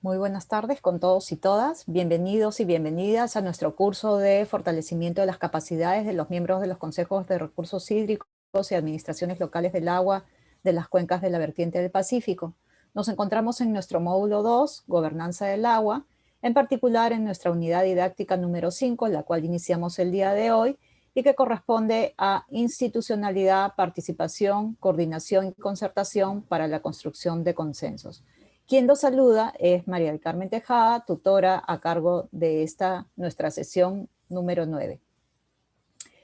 Muy buenas tardes con todos y todas. Bienvenidos y bienvenidas a nuestro curso de fortalecimiento de las capacidades de los miembros de los consejos de recursos hídricos y administraciones locales del agua de las cuencas de la vertiente del Pacífico. Nos encontramos en nuestro módulo 2, Gobernanza del Agua, en particular en nuestra unidad didáctica número 5, la cual iniciamos el día de hoy, y que corresponde a institucionalidad, participación, coordinación y concertación para la construcción de consensos. Quien los saluda es María del Carmen Tejada, tutora a cargo de esta nuestra sesión número 9.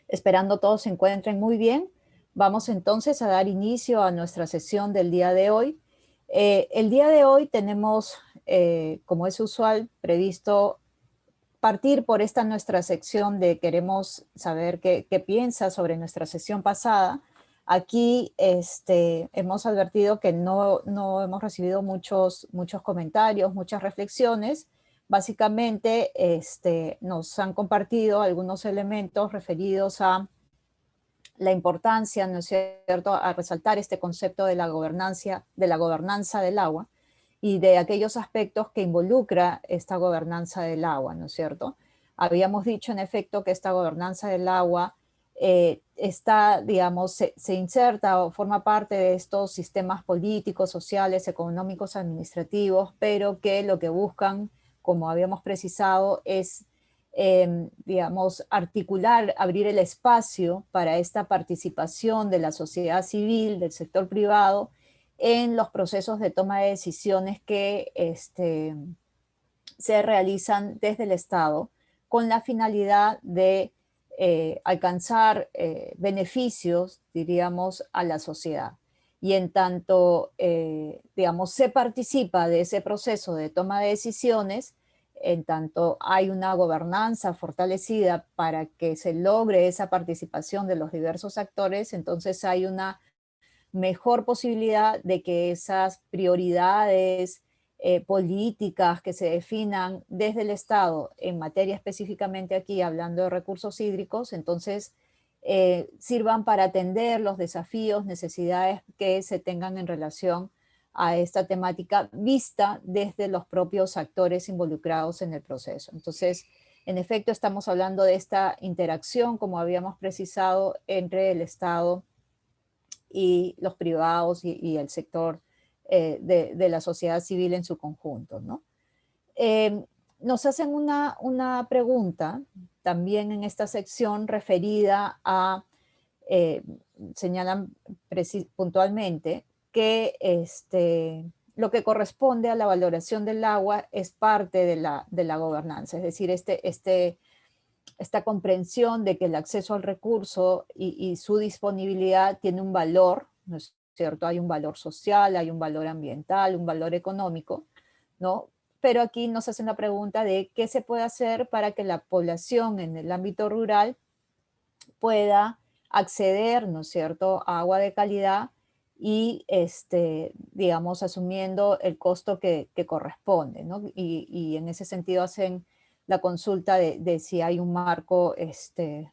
Esperando todos se encuentren muy bien, vamos entonces a dar inicio a nuestra sesión del día de hoy. El día de hoy tenemos, como es usual, previsto partir por esta nuestra sección de queremos saber qué piensa sobre nuestra sesión pasada. Aquí hemos advertido que no hemos recibido muchos comentarios, muchas reflexiones. Básicamente nos han compartido algunos elementos referidos a la importancia, ¿no es cierto?, a resaltar este concepto de la gobernanza del agua y de aquellos aspectos que involucra esta gobernanza del agua, ¿no es cierto? Habíamos dicho, en efecto, que esta gobernanza del agua está, digamos, se inserta o forma parte de estos sistemas políticos, sociales, económicos, administrativos, pero que lo que buscan, como habíamos precisado, es digamos, articular, abrir el espacio para esta participación de la sociedad civil, del sector privado, en los procesos de toma de decisiones que se realizan desde el Estado con la finalidad de alcanzar beneficios, diríamos, a la sociedad. Y en tanto, digamos, se participa de ese proceso de toma de decisiones, en tanto hay una gobernanza fortalecida para que se logre esa participación de los diversos actores, entonces hay una mejor posibilidad de que esas prioridades políticas que se definan desde el Estado en materia específicamente aquí hablando de recursos hídricos, entonces sirvan para atender los desafíos, necesidades que se tengan en relación a esta temática vista desde los propios actores involucrados en el proceso. Entonces, en efecto, estamos hablando de esta interacción, como habíamos precisado, entre el Estado y los privados y el sector de la sociedad civil en su conjunto, ¿no? Nos hacen una pregunta también en esta sección referida a, eh, señalan puntualmente que lo que corresponde a la valoración del agua es parte de la gobernanza, es decir, esta comprensión de que el acceso al recurso y su disponibilidad tiene un valor, ¿no es cierto? Hay un valor social, hay un valor ambiental, un valor económico, ¿no? Pero aquí nos hacen la pregunta de qué se puede hacer para que la población en el ámbito rural pueda acceder, ¿no es cierto?, a agua de calidad y, digamos, asumiendo el costo que corresponde, ¿no? Y en ese sentido hacen la consulta de si hay un marco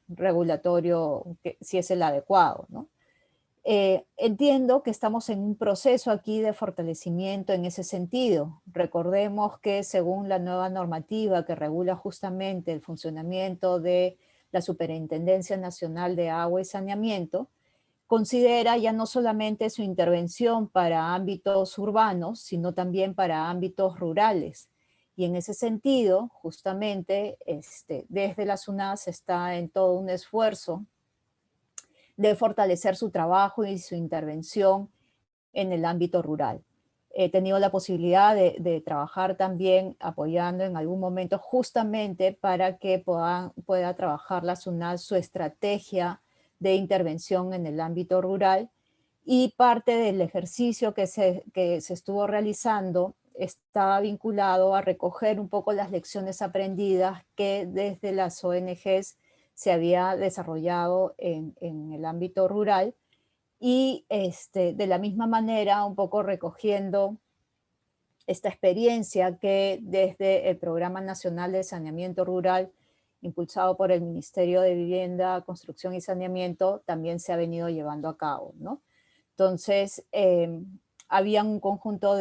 regulatorio, si es el adecuado, ¿no? Entiendo que estamos en un proceso aquí de fortalecimiento en ese sentido. Recordemos que según la nueva normativa que regula justamente el funcionamiento de la Superintendencia Nacional de Agua y Saneamiento, considera ya no solamente su intervención para ámbitos urbanos, sino también para ámbitos rurales. Y en ese sentido, justamente, desde la SUNAS está en todo un esfuerzo de fortalecer su trabajo y su intervención en el ámbito rural. He tenido la posibilidad de trabajar también apoyando en algún momento justamente para que pueda trabajar la SUNAT su estrategia de intervención en el ámbito rural, y parte del ejercicio que se estuvo realizando estaba vinculado a recoger un poco las lecciones aprendidas que desde las ONGs se había desarrollado en el ámbito rural, y de la misma manera un poco recogiendo esta experiencia que desde el Programa Nacional de Saneamiento Rural, impulsado por el Ministerio de Vivienda, Construcción y Saneamiento, también se ha venido llevando a cabo, ¿no? Entonces, había un conjunto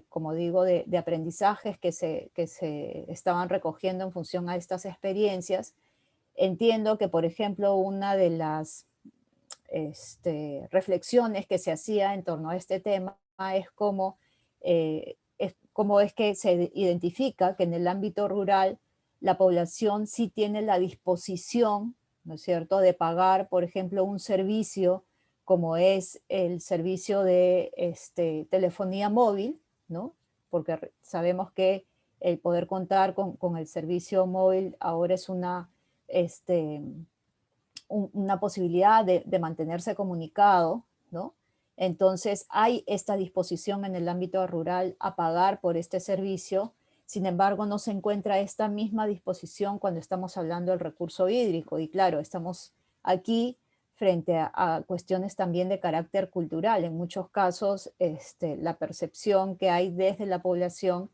como digo, de aprendizajes que se estaban recogiendo en función a estas experiencias. Entiendo que, por ejemplo, una de las reflexiones que se hacía en torno a este tema es cómo es que se identifica que en el ámbito rural la población sí tiene la disposición, ¿no es cierto?, de pagar, por ejemplo, un servicio como es el servicio de telefonía móvil, ¿no? Porque sabemos que el poder contar con el servicio móvil ahora es este, una posibilidad de mantenerse comunicado, ¿no? Entonces hay esta disposición en el ámbito rural a pagar por este servicio. Sin embargo, no se encuentra esta misma disposición cuando estamos hablando del recurso hídrico. Y claro, estamos aquí frente a cuestiones también de carácter cultural. En muchos casos, la percepción que hay desde la población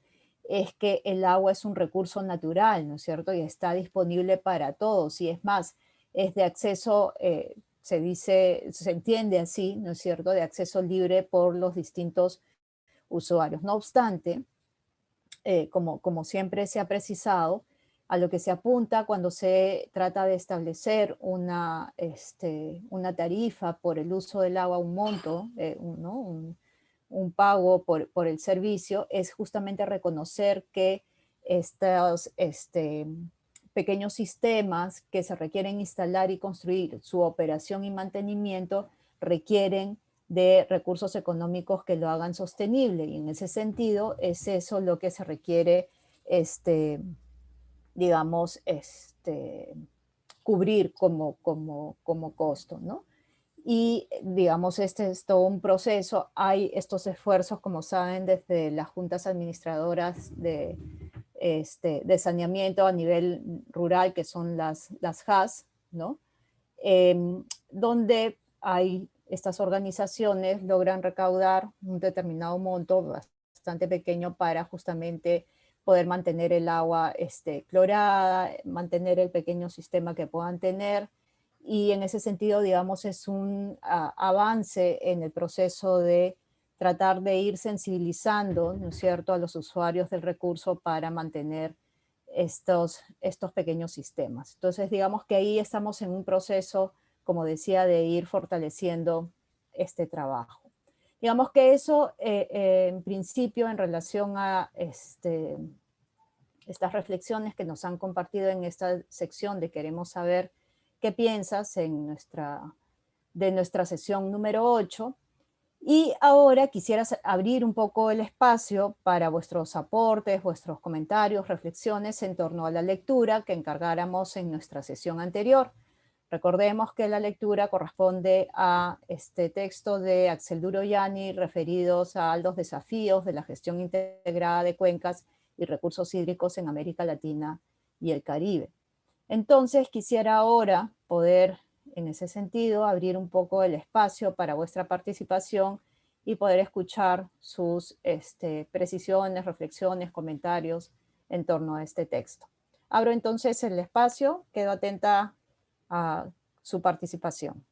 es que el agua es un recurso natural, ¿no es cierto? Y está disponible para todos. Y es más, es de acceso, se entiende así, ¿no es cierto?, de acceso libre por los distintos usuarios. No obstante, como siempre se ha precisado, a lo que se apunta cuando se trata de establecer una tarifa por el uso del agua, un monto, ¿no? un pago por el servicio, es justamente reconocer que estos pequeños sistemas que se requieren instalar y construir, su operación y mantenimiento requieren de recursos económicos que lo hagan sostenible. Y en ese sentido es eso lo que se requiere, digamos, cubrir como costo, ¿no? Y digamos, este es todo un proceso. Hay estos esfuerzos, como saben, desde las juntas administradoras de saneamiento a nivel rural, que son las JAS, ¿no? Donde hay estas organizaciones logran recaudar un determinado monto bastante pequeño para justamente poder mantener el agua clorada, mantener el pequeño sistema que puedan tener. Y en ese sentido, digamos, es un avance en el proceso de tratar de ir sensibilizando, ¿no es cierto?, a los usuarios del recurso para mantener estos pequeños sistemas. Entonces, digamos que ahí estamos en un proceso, como decía, de ir fortaleciendo este trabajo. Digamos que eso, en principio, en relación a estas reflexiones que nos han compartido en esta sección de Queremos saber qué piensas de nuestra sesión número 8. Y ahora quisiera abrir un poco el espacio para vuestros aportes, vuestros comentarios, reflexiones en torno a la lectura que encargáramos en nuestra sesión anterior. Recordemos que la lectura corresponde a este texto de Axel Duro-Yanni referidos a los desafíos de la gestión integrada de cuencas y recursos hídricos en América Latina y el Caribe. Entonces quisiera ahora poder, en ese sentido, abrir un poco el espacio para vuestra participación y poder escuchar sus precisiones, reflexiones, comentarios en torno a este texto. Abro entonces el espacio, quedo atenta a su participación.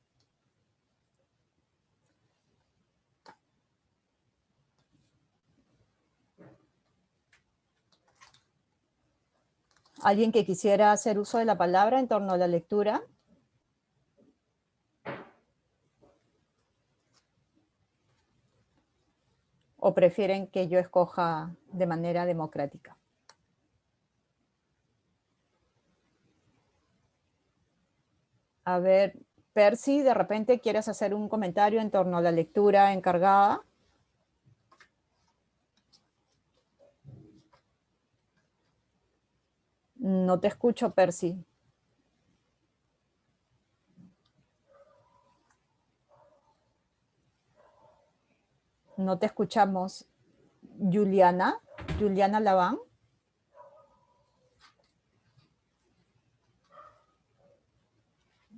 ¿Alguien que quisiera hacer uso de la palabra en torno a la lectura? ¿O prefieren que yo escoja de manera democrática? A ver, Percy, de repente quieres hacer un comentario en torno a la lectura encargada. No te escucho, Percy. No te escuchamos. Juliana Laván.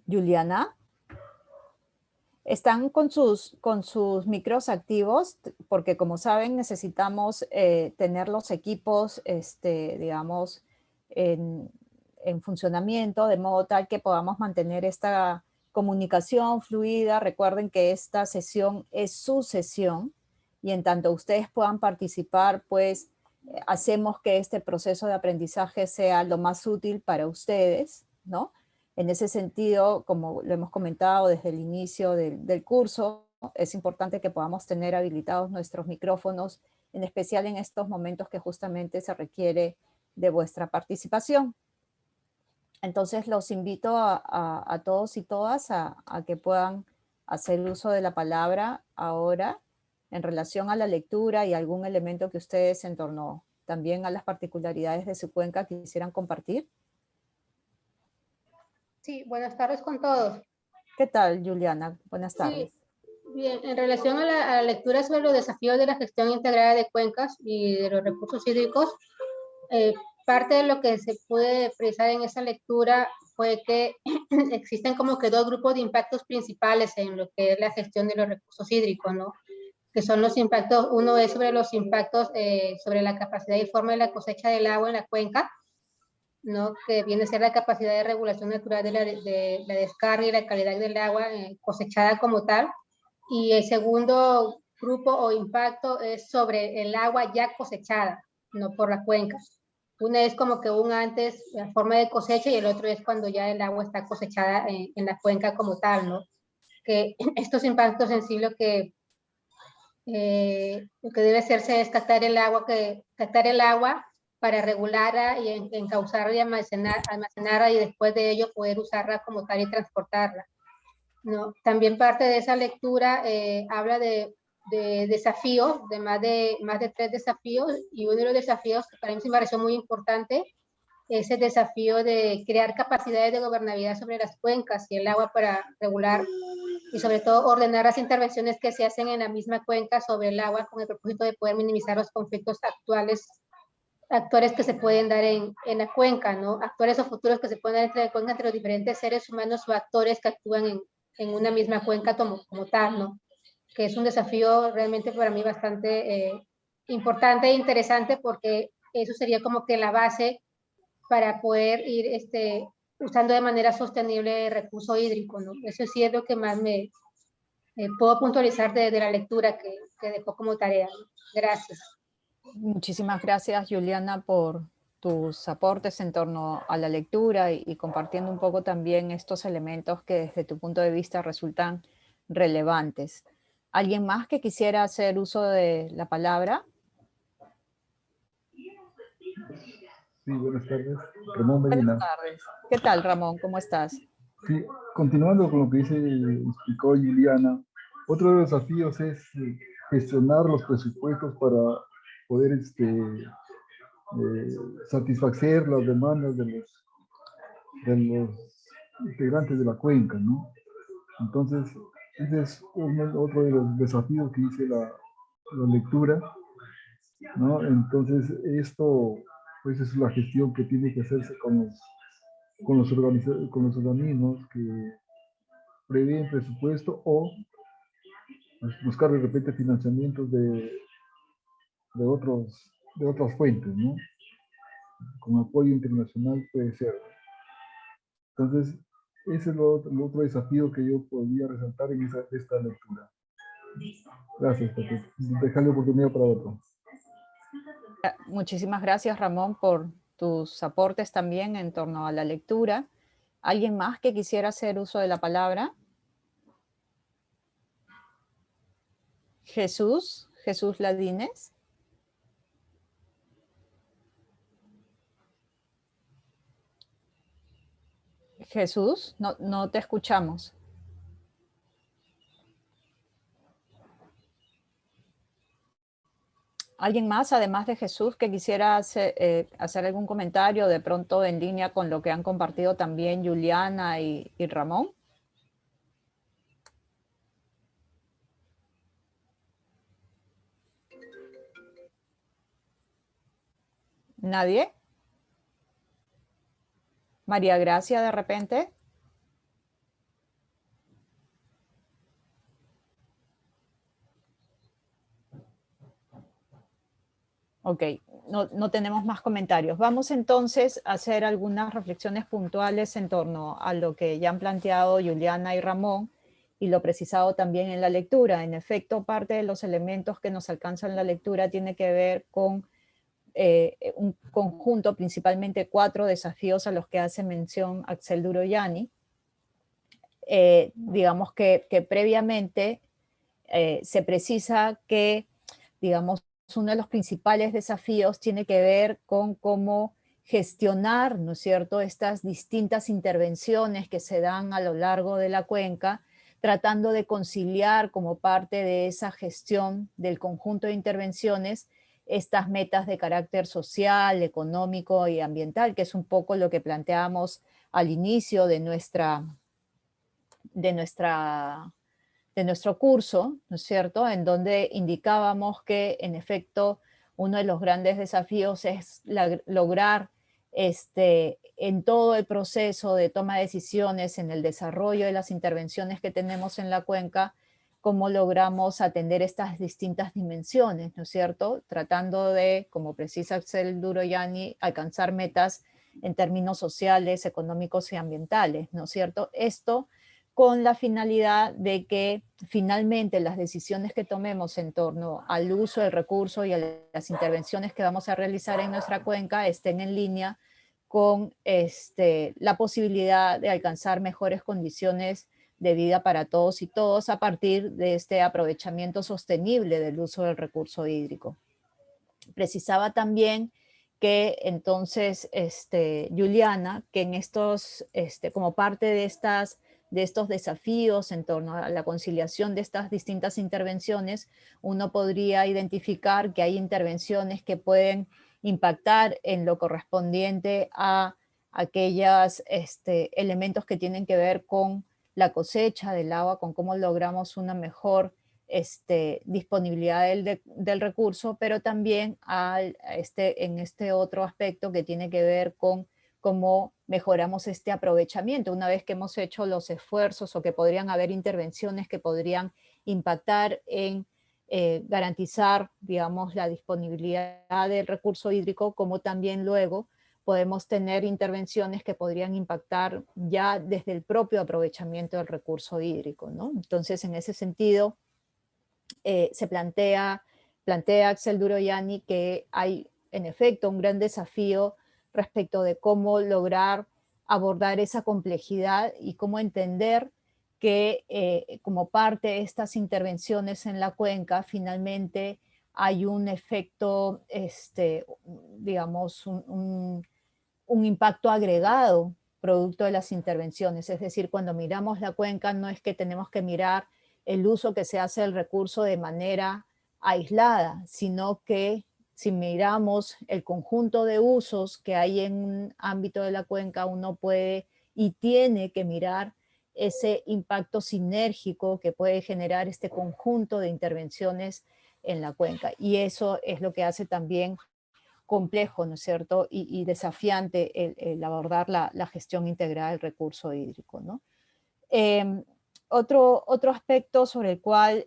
Juliana. Están con sus micros activos, porque como saben necesitamos tener los equipos, digamos, en funcionamiento, de modo tal que podamos mantener esta comunicación fluida. Recuerden que esta sesión es su sesión y en tanto ustedes puedan participar, pues hacemos que este proceso de aprendizaje sea lo más útil para ustedes, ¿no? En ese sentido, como lo hemos comentado desde el inicio del curso, es importante que podamos tener habilitados nuestros micrófonos, en especial en estos momentos que justamente se requiere de vuestra participación. Entonces los invito a todos y todas a que puedan hacer uso de la palabra ahora en relación a la lectura y algún elemento que ustedes en torno también a las particularidades de su cuenca quisieran compartir. Sí, buenas tardes con todos. ¿Qué tal, Juliana? Buenas tardes. Sí, bien, en relación a la lectura sobre los desafíos de la gestión integrada de cuencas y de los recursos hídricos, parte de lo que se puede precisar en esa lectura fue que existen como que dos grupos de impactos principales en lo que es la gestión de los recursos hídricos, ¿no? Que son los impactos, uno es sobre los impactos sobre la capacidad y forma de la cosecha del agua en la cuenca, ¿no? Que viene a ser la capacidad de regulación natural de la descarga y la calidad del agua cosechada como tal. Y el segundo grupo o impacto es sobre el agua ya cosechada, no por la cuenca. Una es como que un antes, la forma de cosecha, y el otro es cuando ya el agua está cosechada en la cuenca como tal, ¿no? Que estos impactos en sí lo que debe hacerse es captar el agua para regularla y encauzarla y almacenarla y después de ello poder usarla como tal y transportarla, ¿no? También parte de esa lectura habla de desafíos, de más de 3 desafíos, y uno de los desafíos que para mí se me pareció muy importante es el desafío de crear capacidades de gobernabilidad sobre las cuencas y el agua para regular y sobre todo ordenar las intervenciones que se hacen en la misma cuenca sobre el agua con el propósito de poder minimizar los conflictos actuales que se pueden dar en la cuenca, ¿no? Actuales o futuros que se pueden dar entre la cuenca entre los diferentes seres humanos o actores que actúan en una misma cuenca como tal, ¿no? Que es un desafío realmente para mí bastante importante e interesante porque eso sería como que la base para poder ir usando de manera sostenible el recurso hídrico, ¿no? Eso sí es lo que más me puedo puntualizar de la lectura que dejó como tarea, ¿no? Gracias. Muchísimas gracias, Juliana, por tus aportes en torno a la lectura y compartiendo un poco también estos elementos que desde tu punto de vista resultan relevantes. ¿Alguien más que quisiera hacer uso de la palabra? Sí, buenas tardes. Ramón Buenas Medina. tardes. ¿Qué tal, Ramón? ¿Cómo estás? Sí, continuando con lo que explicó Juliana, otro de los desafíos es gestionar los presupuestos para poder satisfacer las demandas de los integrantes de la cuenca, ¿no? Entonces, ese es otro de los desafíos que dice la lectura, ¿no? Entonces, esto, pues es la gestión que tiene que hacerse con los organismos que prevén presupuesto o buscar de repente financiamientos de otras fuentes, ¿no? Con apoyo internacional puede ser. Entonces, ese es el otro desafío que yo podría resaltar en esta lectura. Gracias, Patrick. Dejarle oportunidad para otro. Muchísimas gracias, Ramón, por tus aportes también en torno a la lectura. ¿Alguien más que quisiera hacer uso de la palabra? Jesús Ladines. Jesús, no te escuchamos. ¿Alguien más, además de Jesús, que quisiera hacer algún comentario de pronto en línea con lo que han compartido también Juliana y Ramón? ¿Nadie? María Gracia, de repente. Ok, no tenemos más comentarios. Vamos entonces a hacer algunas reflexiones puntuales en torno a lo que ya han planteado Juliana y Ramón y lo precisado también en la lectura. En efecto, parte de los elementos que nos alcanzan en la lectura tiene que ver con un conjunto, principalmente 4 desafíos a los que hace mención Axel Duro-Yanni. Digamos que previamente se precisa que, digamos, uno de los principales desafíos tiene que ver con cómo gestionar, ¿no es cierto?, estas distintas intervenciones que se dan a lo largo de la cuenca, tratando de conciliar como parte de esa gestión del conjunto de intervenciones estas metas de carácter social, económico y ambiental, que es un poco lo que planteábamos al inicio de nuestro curso, ¿no es cierto?, en donde indicábamos que, en efecto, uno de los grandes desafíos es lograr en todo el proceso de toma de decisiones, en el desarrollo de las intervenciones que tenemos en la cuenca, cómo logramos atender estas distintas dimensiones, ¿no es cierto?, tratando de, como precisa Axel Duro-Yanni, alcanzar metas en términos sociales, económicos y ambientales, ¿no es cierto? Esto con la finalidad de que finalmente las decisiones que tomemos en torno al uso del recurso y a las intervenciones que vamos a realizar en nuestra cuenca estén en línea con la posibilidad de alcanzar mejores condiciones de vida para todos y todos a partir de este aprovechamiento sostenible del uso del recurso hídrico. Precisaba también que entonces, Juliana, que en estos, como parte de estos desafíos en torno a la conciliación de estas distintas intervenciones, uno podría identificar que hay intervenciones que pueden impactar en lo correspondiente a aquellos elementos que tienen que ver con la cosecha del agua, con cómo logramos una mejor disponibilidad del recurso, pero también en este otro aspecto que tiene que ver con cómo mejoramos este aprovechamiento una vez que hemos hecho los esfuerzos o que podrían haber intervenciones que podrían impactar en garantizar, digamos, la disponibilidad del recurso hídrico, como también luego podemos tener intervenciones que podrían impactar ya desde el propio aprovechamiento del recurso hídrico, ¿no? Entonces, en ese sentido, se plantea Axel Duro-Yanni que hay en efecto un gran desafío respecto de cómo lograr abordar esa complejidad y cómo entender que como parte de estas intervenciones en la cuenca finalmente hay un efecto, digamos, un impacto agregado producto de las intervenciones. Es decir, cuando miramos la cuenca no es que tenemos que mirar el uso que se hace del recurso de manera aislada, sino que si miramos el conjunto de usos que hay en un ámbito de la cuenca, uno puede y tiene que mirar ese impacto sinérgico que puede generar este conjunto de intervenciones en la cuenca. Y eso es lo que hace también complejo, ¿no es cierto?, y desafiante el abordar la gestión integral del recurso hídrico, ¿no? Otro aspecto sobre el cual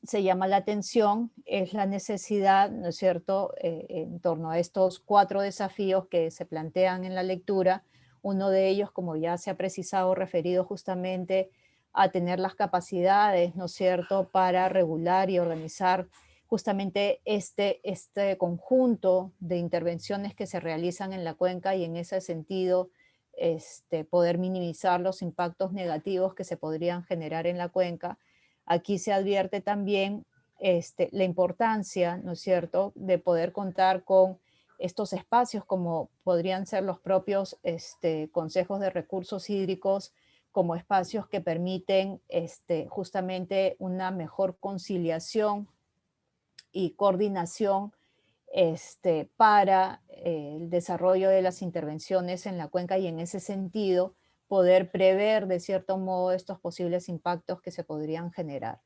se llama la atención es la necesidad, ¿no es cierto?, en torno a estos 4 desafíos que se plantean en la lectura. Uno de ellos, como ya se ha precisado, referido justamente a tener las capacidades, ¿no es cierto?, para regular y organizar justamente este conjunto de intervenciones que se realizan en la cuenca y en ese sentido poder minimizar los impactos negativos que se podrían generar en la cuenca. Aquí se advierte también la importancia, ¿no es cierto?, de poder contar con estos espacios como podrían ser los propios consejos de recursos hídricos, como espacios que permiten justamente una mejor conciliación y coordinación para el desarrollo de las intervenciones en la cuenca y en ese sentido poder prever de cierto modo estos posibles impactos que se podrían generar.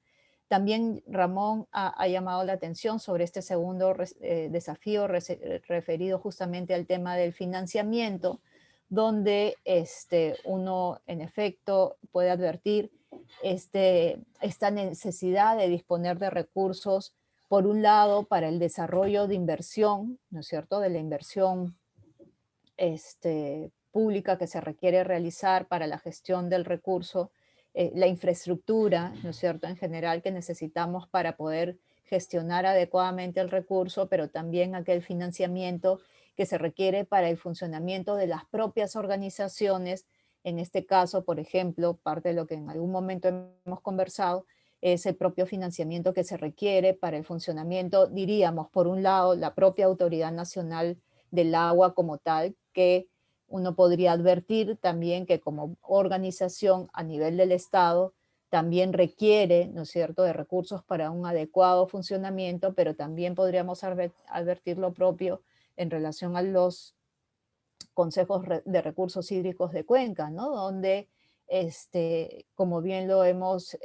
También Ramón ha llamado la atención sobre este segundo desafío referido justamente al tema del financiamiento, donde uno en efecto puede advertir esta necesidad de disponer de recursos, por un lado, para el desarrollo de inversión, ¿no es cierto?, de la inversión pública que se requiere realizar para la gestión del recurso la infraestructura, ¿no es cierto?, en general que necesitamos para poder gestionar adecuadamente el recurso, pero también aquel financiamiento que se requiere para el funcionamiento de las propias organizaciones. En este caso, por ejemplo, parte de lo que en algún momento hemos conversado es el propio financiamiento que se requiere para el funcionamiento, diríamos, por un lado, la propia Autoridad Nacional del Agua como tal, que uno podría advertir también que como organización a nivel del Estado también requiere, ¿no es cierto?, de recursos para un adecuado funcionamiento, pero también podríamos advertir lo propio en relación a los consejos de recursos hídricos de Cuenca, ¿no? Donde, como bien lo hemos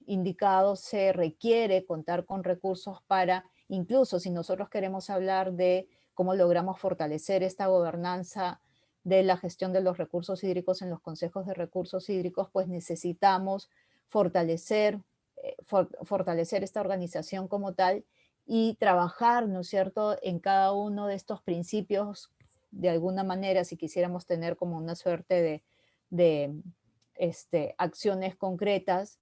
indicado, se requiere contar con recursos para, incluso si nosotros queremos hablar de cómo logramos fortalecer esta gobernanza de la gestión de los recursos hídricos en los consejos de recursos hídricos, pues necesitamos fortalecer, fortalecer esta organización como tal y trabajar, ¿no es cierto?, en cada uno de estos principios de alguna manera, si quisiéramos tener como una suerte de acciones concretas,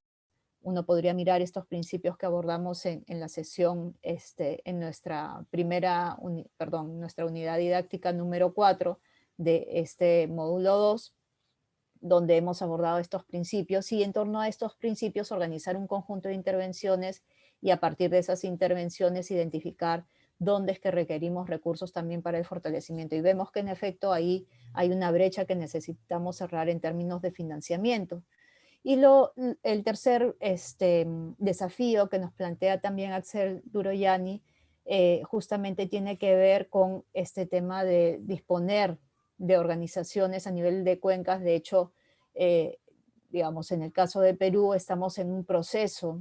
uno podría mirar estos principios que abordamos en la sesión, en nuestra nuestra unidad didáctica número 4 de este módulo 2, donde hemos abordado estos principios y en torno a estos principios organizar un conjunto de intervenciones y a partir de esas intervenciones identificar dónde es que requerimos recursos también para el fortalecimiento. Y vemos que en efecto ahí hay una brecha que necesitamos cerrar en términos de financiamiento. Y el tercer desafío que nos plantea también Axel Duroyani justamente tiene que ver con este tema de disponer de organizaciones a nivel de cuencas. De hecho, digamos, en el caso de Perú estamos en un proceso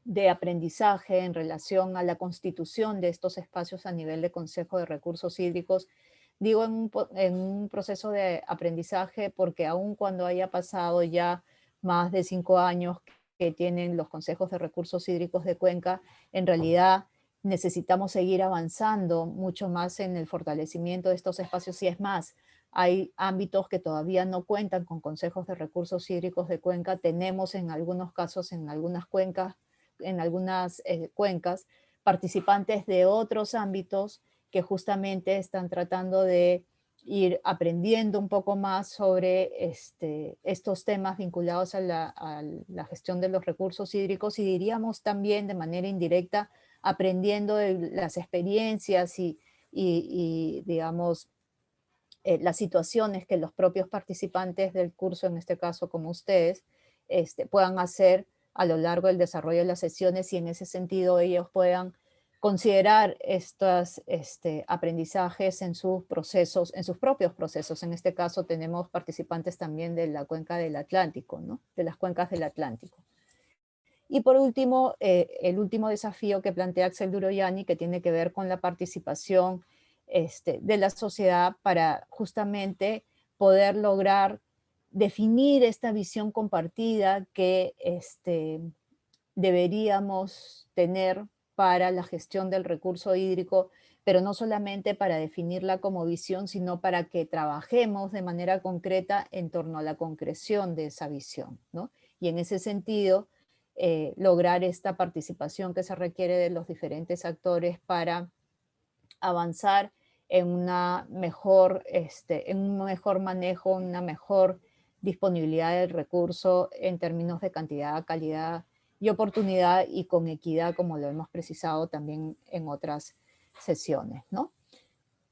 de aprendizaje en relación a la constitución de estos espacios a nivel de Consejo de Recursos Hídricos. Digo en un proceso de aprendizaje porque aun cuando haya pasado ya más de 5 años que tienen los consejos de recursos hídricos de Cuenca, en realidad necesitamos seguir avanzando mucho más en el fortalecimiento de estos espacios. Y es más, hay ámbitos que todavía no cuentan con consejos de recursos hídricos de Cuenca. Tenemos en algunos casos, en algunas cuencas, participantes de otros ámbitos que justamente están tratando de ir aprendiendo un poco más sobre estos temas vinculados a la gestión de los recursos hídricos y diríamos también de manera indirecta aprendiendo de las experiencias y digamos, las situaciones que los propios participantes del curso, en este caso como ustedes, puedan hacer a lo largo del desarrollo de las sesiones y en ese sentido ellos puedan considerar estos aprendizajes en sus procesos, en sus propios procesos. En este caso tenemos participantes también de la cuenca del Atlántico, ¿no?, de las cuencas del Atlántico. Y por último, el último desafío que plantea Axel Duroyani, que tiene que ver con la participación de la sociedad para justamente poder lograr definir esta visión compartida que deberíamos tener para la gestión del recurso hídrico, pero no solamente para definirla como visión, sino para que trabajemos de manera concreta en torno a la concreción de esa visión, ¿no? Y en ese sentido, lograr esta participación que se requiere de los diferentes actores para avanzar en en un mejor manejo, una mejor disponibilidad del recurso en términos de cantidad, calidad y oportunidad y con equidad, como lo hemos precisado también en otras sesiones, ¿no?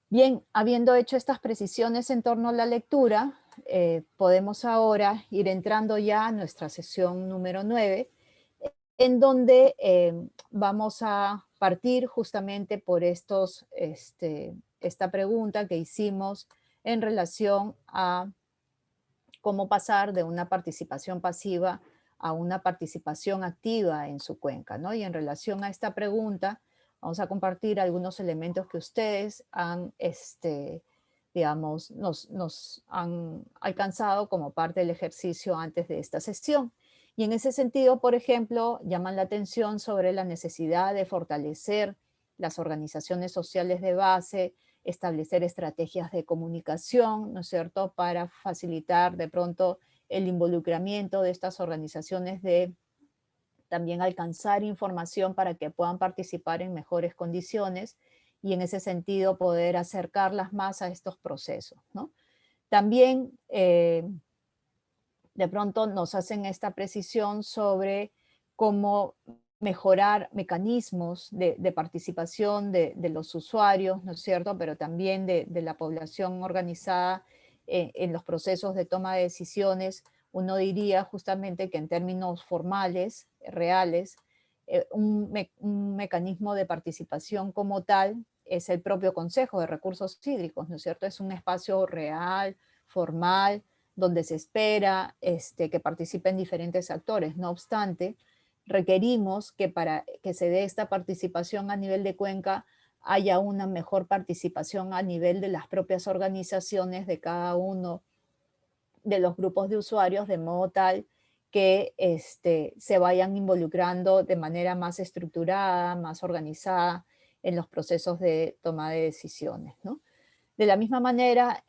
Bien, habiendo hecho estas precisiones en torno a la lectura, podemos ahora ir entrando ya a nuestra sesión número 9, en donde vamos a partir justamente por esta pregunta que hicimos en relación a cómo pasar de una participación pasiva a una participación activa en su cuenca, ¿no? Y en relación a esta pregunta, vamos a compartir algunos elementos que ustedes han, digamos, nos han alcanzado como parte del ejercicio antes de esta sesión. Y en ese sentido, por ejemplo, llaman la atención sobre la necesidad de fortalecer las organizaciones sociales de base, establecer estrategias de comunicación, ¿no es cierto?, para facilitar de pronto el involucramiento de estas organizaciones de también alcanzar información para que puedan participar en mejores condiciones y en ese sentido poder acercarlas más a estos procesos, ¿no? También de pronto nos hacen esta precisión sobre cómo mejorar mecanismos de participación de los usuarios, ¿no es cierto? Pero también de la población organizada en los procesos de toma de decisiones. Uno diría justamente que en términos formales, reales, un mecanismo de participación como tal es el propio Consejo de Recursos Hídricos, ¿no es cierto? Es un espacio real, formal, donde se espera que participen diferentes actores. No obstante, requerimos que para que se dé esta participación a nivel de cuenca haya una mejor participación a nivel de las propias organizaciones de cada uno de los grupos de usuarios, de modo tal que se vayan involucrando de manera más estructurada, más organizada en los procesos de toma de decisiones, ¿no? De la misma manera,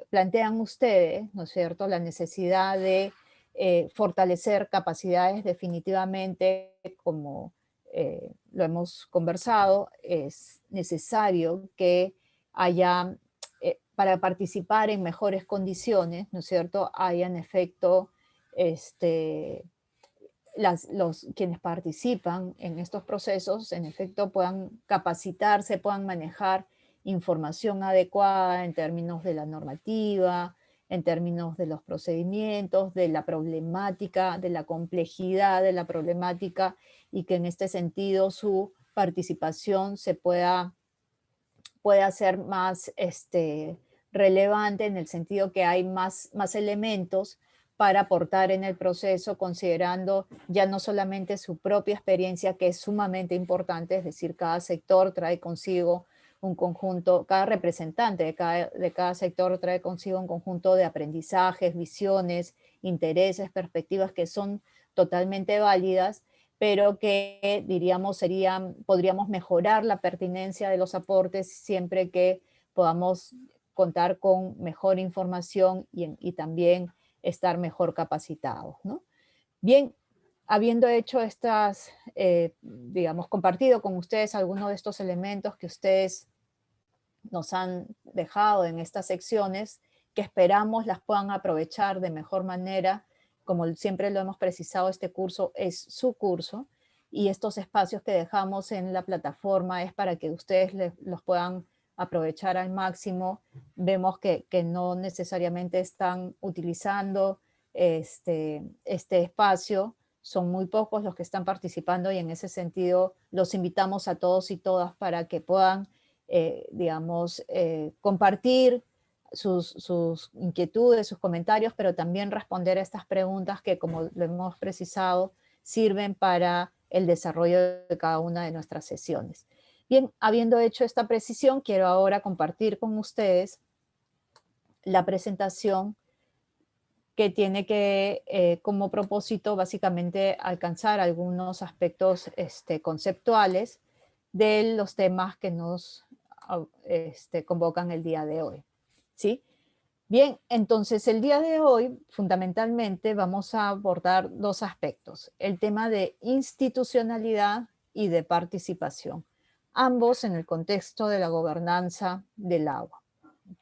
plantean ustedes, ¿no es cierto?, la necesidad de fortalecer capacidades definitivamente, como lo hemos conversado, es necesario que haya, para participar en mejores condiciones, ¿no es cierto?, haya en efecto, quienes participan en estos procesos, en efecto, puedan capacitarse, puedan manejar información adecuada en términos de la normativa, en términos de los procedimientos, de la problemática, de la complejidad de la problemática, y que en este sentido su participación pueda ser más relevante, en el sentido que hay más elementos para aportar en el proceso, considerando ya no solamente su propia experiencia, que es sumamente importante, es decir, cada sector trae consigo un conjunto, cada representante de cada sector trae consigo un conjunto de aprendizajes, visiones, intereses, perspectivas que son totalmente válidas, pero que diríamos podríamos mejorar la pertinencia de los aportes siempre que podamos contar con mejor información y también estar mejor capacitados, ¿no? Bien, habiendo hecho digamos, compartido con ustedes algunos de estos elementos que ustedes nos han dejado en estas secciones, que esperamos las puedan aprovechar de mejor manera. Como siempre lo hemos precisado, este curso es su curso y estos espacios que dejamos en la plataforma es para que ustedes los puedan aprovechar al máximo. Vemos que no necesariamente están utilizando este espacio, son muy pocos los que están participando y en ese sentido los invitamos a todos y todas para que puedan digamos, compartir sus inquietudes, sus comentarios, pero también responder a estas preguntas que, como lo hemos precisado, sirven para el desarrollo de cada una de nuestras sesiones. Bien, habiendo hecho esta precisión, quiero ahora compartir con ustedes la presentación que tiene como propósito básicamente alcanzar algunos aspectos conceptuales de los temas que nos convocan el día de hoy, ¿sí? Bien, entonces el día de hoy fundamentalmente vamos a abordar dos aspectos, el tema de institucionalidad y de participación, ambos en el contexto de la gobernanza del agua,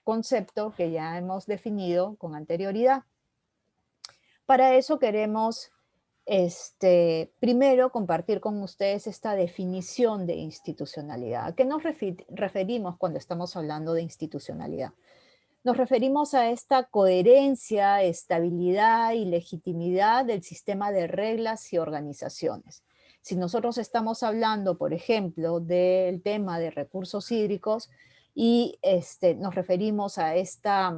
concepto que ya hemos definido con anterioridad. Para eso queremos primero compartir con ustedes esta definición de institucionalidad. ¿A qué nos referimos cuando estamos hablando de institucionalidad? Nos referimos a esta coherencia, estabilidad y legitimidad del sistema de reglas y organizaciones. Si nosotros estamos hablando, por ejemplo, del tema de recursos hídricos y nos referimos a esta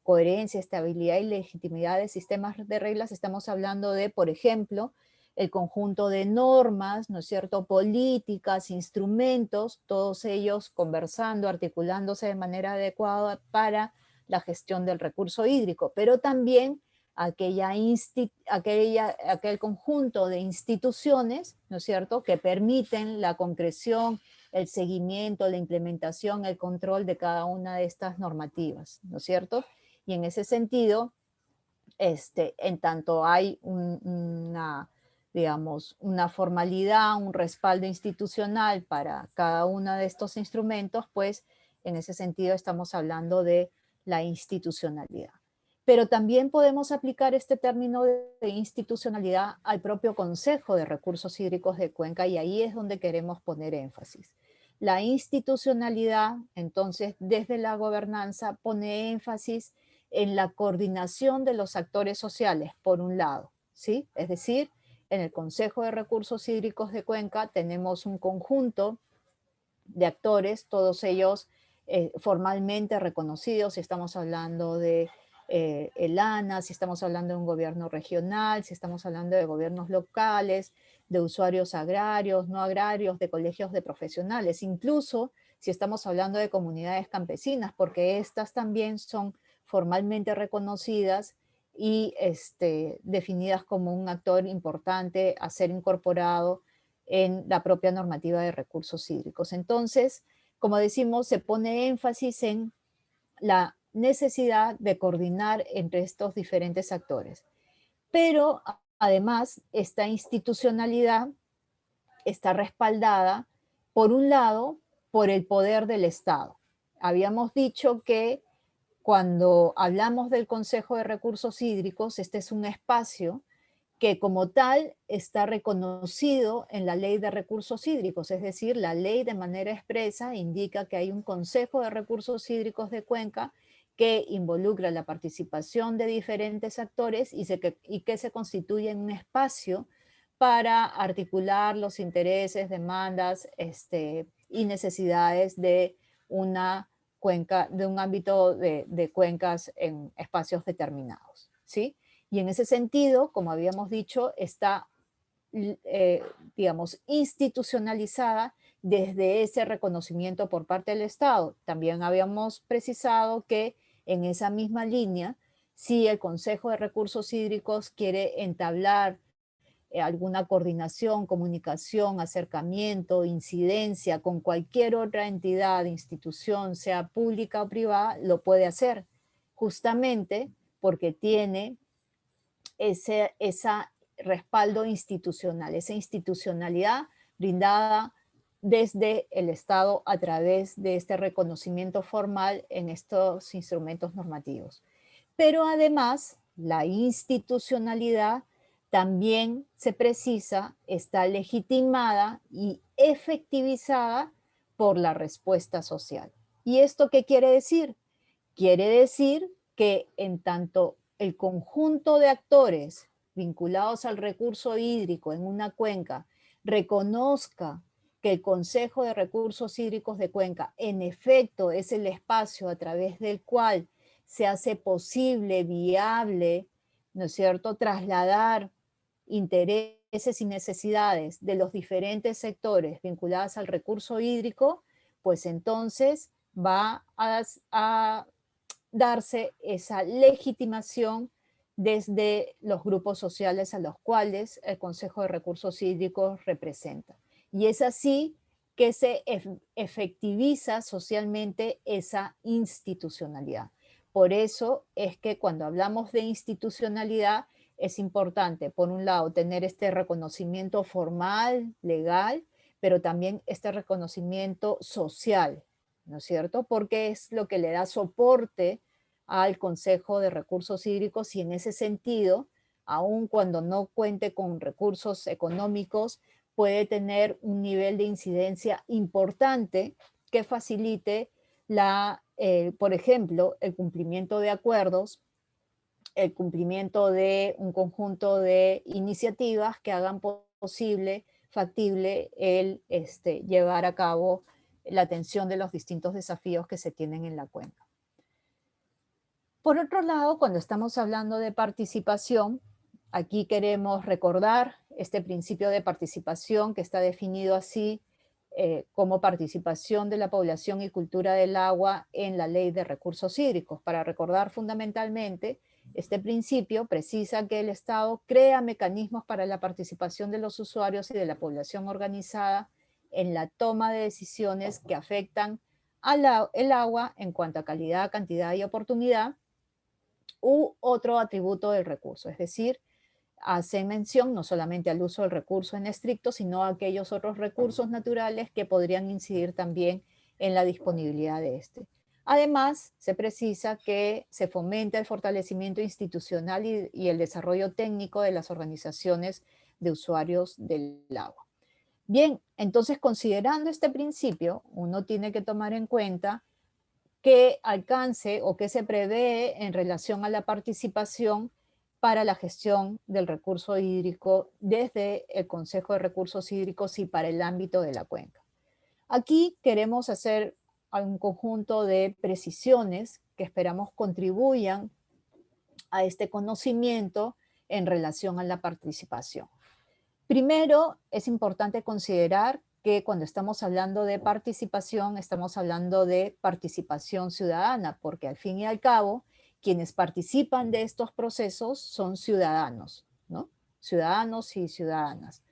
coherencia, estabilidad y legitimidad de sistemas de reglas, estamos hablando de, por ejemplo, el conjunto de normas, ¿no es cierto?, políticas, instrumentos, todos ellos conversando, articulándose de manera adecuada para la gestión del recurso hídrico, pero también aquel conjunto de instituciones, ¿no es cierto?, que permiten la concreción, el seguimiento, la implementación, el control de cada una de estas normativas, ¿no es cierto? Y en ese sentido, en tanto hay digamos, una formalidad, un respaldo institucional para cada uno de estos instrumentos, pues en ese sentido estamos hablando de la institucionalidad. Pero también podemos aplicar este término de institucionalidad al propio Consejo de Recursos Hídricos de Cuenca, y ahí es donde queremos poner énfasis. La institucionalidad, entonces, desde la gobernanza, pone énfasis en la coordinación de los actores sociales, por un lado, ¿sí? Es decir, en el Consejo de Recursos Hídricos de Cuenca tenemos un conjunto de actores, todos ellos formalmente reconocidos, si estamos hablando de el ANA, si estamos hablando de un gobierno regional, si estamos hablando de gobiernos locales, de usuarios agrarios, no agrarios, de colegios de profesionales, incluso si estamos hablando de comunidades campesinas, porque estas también son formalmente reconocidas y definidas como un actor importante a ser incorporado en la propia normativa de recursos hídricos. Entonces, como decimos, se pone énfasis en la necesidad de coordinar entre estos diferentes actores. Pero además, esta institucionalidad está respaldada, por un lado, por el poder del Estado. Habíamos dicho que cuando hablamos del Consejo de Recursos Hídricos, este es un espacio que como tal está reconocido en la Ley de Recursos Hídricos, es decir, la ley de manera expresa indica que hay un Consejo de Recursos Hídricos de Cuenca que involucra la participación de diferentes actores y que se constituye en un espacio para articular los intereses, demandas y necesidades de una cuenca, de un ámbito de cuencas en espacios determinados, ¿sí? Y en ese sentido, como habíamos dicho, está, digamos, institucionalizada desde ese reconocimiento por parte del Estado. También habíamos precisado que en esa misma línea, si el Consejo de Recursos Hídricos quiere entablar alguna coordinación, comunicación, acercamiento, incidencia con cualquier otra entidad, institución, sea pública o privada, lo puede hacer, justamente porque tiene ese respaldo institucional, esa institucionalidad brindada desde el Estado a través de este reconocimiento formal en estos instrumentos normativos. Pero además, la institucionalidad también se precisa, está legitimada y efectivizada por la respuesta social. ¿Y esto qué quiere decir? Quiere decir que en tanto el conjunto de actores vinculados al recurso hídrico en una cuenca reconozca que el Consejo de Recursos Hídricos de Cuenca en efecto es el espacio a través del cual se hace posible, viable, ¿no es cierto?, trasladar intereses y necesidades de los diferentes sectores vinculados al recurso hídrico, pues entonces va a darse esa legitimación desde los grupos sociales a los cuales el Consejo de Recursos Hídricos representa. Y es así que se efectiviza socialmente esa institucionalidad. Por eso es que cuando hablamos de institucionalidad es importante, por un lado, tener este reconocimiento formal, legal, pero también este reconocimiento social, ¿no es cierto? Porque es lo que le da soporte al Consejo de Recursos Hídricos y en ese sentido, aun cuando no cuente con recursos económicos, puede tener un nivel de incidencia importante que facilite por ejemplo, el cumplimiento de acuerdos, el cumplimiento de un conjunto de iniciativas que hagan posible, factible el llevar a cabo la atención de los distintos desafíos que se tienen en la cuenca. Por otro lado, cuando estamos hablando de participación, aquí queremos recordar este principio de participación que está definido así como participación de la población y cultura del agua en la Ley de Recursos Hídricos. Para recordar fundamentalmente, este principio precisa que el Estado crea mecanismos para la participación de los usuarios y de la población organizada en la toma de decisiones que afectan el agua en cuanto a calidad, cantidad y oportunidad, u otro atributo del recurso, es decir, hacen mención no solamente al uso del recurso en estricto, sino a aquellos otros recursos naturales que podrían incidir también en la disponibilidad de este. Además, se precisa que se fomenta el fortalecimiento institucional y el desarrollo técnico de las organizaciones de usuarios del agua. Bien, entonces considerando este principio, uno tiene que tomar en cuenta qué alcance o qué se prevé en relación a la participación para la gestión del recurso hídrico desde el Consejo de Recursos Hídricos y para el ámbito de la cuenca. Aquí queremos hacer un conjunto de precisiones que esperamos contribuyan a este conocimiento en relación a la participación. Primero, es importante considerar que cuando estamos hablando de participación, estamos hablando de participación ciudadana, porque al fin y al cabo, quienes participan de estos procesos son ciudadanos, ¿no? Ciudadanos y ciudadanas.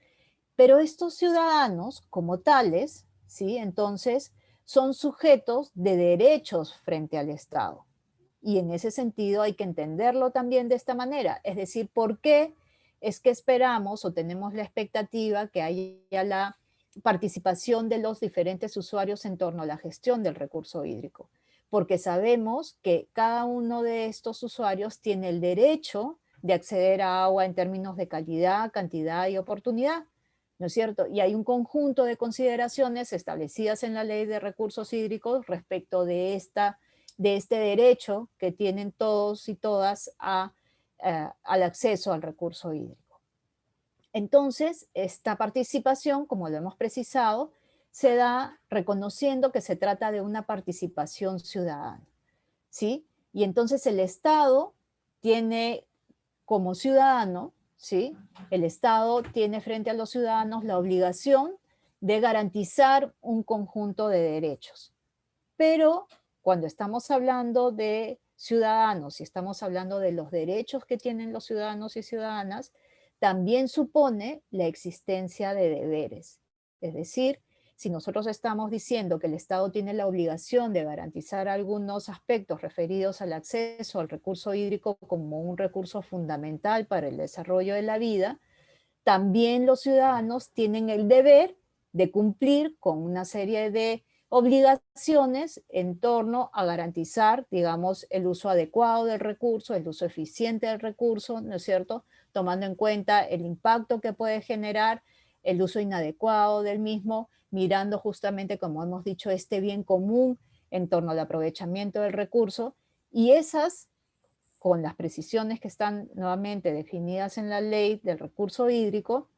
Pero estos ciudadanos, como tales, ¿sí? Entonces, son sujetos de derechos frente al Estado. Y en ese sentido hay que entenderlo también de esta manera. Es decir, ¿por qué es que esperamos o tenemos la expectativa que haya la participación de los diferentes usuarios en torno a la gestión del recurso hídrico? Porque sabemos que cada uno de estos usuarios tiene el derecho de acceder a agua en términos de calidad, cantidad y oportunidad, ¿no es cierto? Y hay un conjunto de consideraciones establecidas en la Ley de Recursos Hídricos respecto de este derecho que tienen todos y todas al acceso al recurso hídrico. Entonces, esta participación, como lo hemos precisado, se da reconociendo que se trata de una participación ciudadana, ¿sí? Y entonces el Estado tiene como ciudadano, ¿sí? El Estado tiene frente a los ciudadanos la obligación de garantizar un conjunto de derechos. Pero cuando estamos hablando de ciudadanos y estamos hablando de los derechos que tienen los ciudadanos y ciudadanas, también supone la existencia de deberes. Es decir, si nosotros estamos diciendo que el Estado tiene la obligación de garantizar algunos aspectos referidos al acceso al recurso hídrico como un recurso fundamental para el desarrollo de la vida, también los ciudadanos tienen el deber de cumplir con una serie de obligaciones en torno a garantizar, digamos, el uso adecuado del recurso, el uso eficiente del recurso, ¿no es cierto? Tomando en cuenta el impacto que puede generar el uso inadecuado del mismo, mirando justamente, como hemos dicho, este bien común en torno al aprovechamiento del recurso, y esas, con las precisiones que están nuevamente definidas en la ley del recurso hídrico,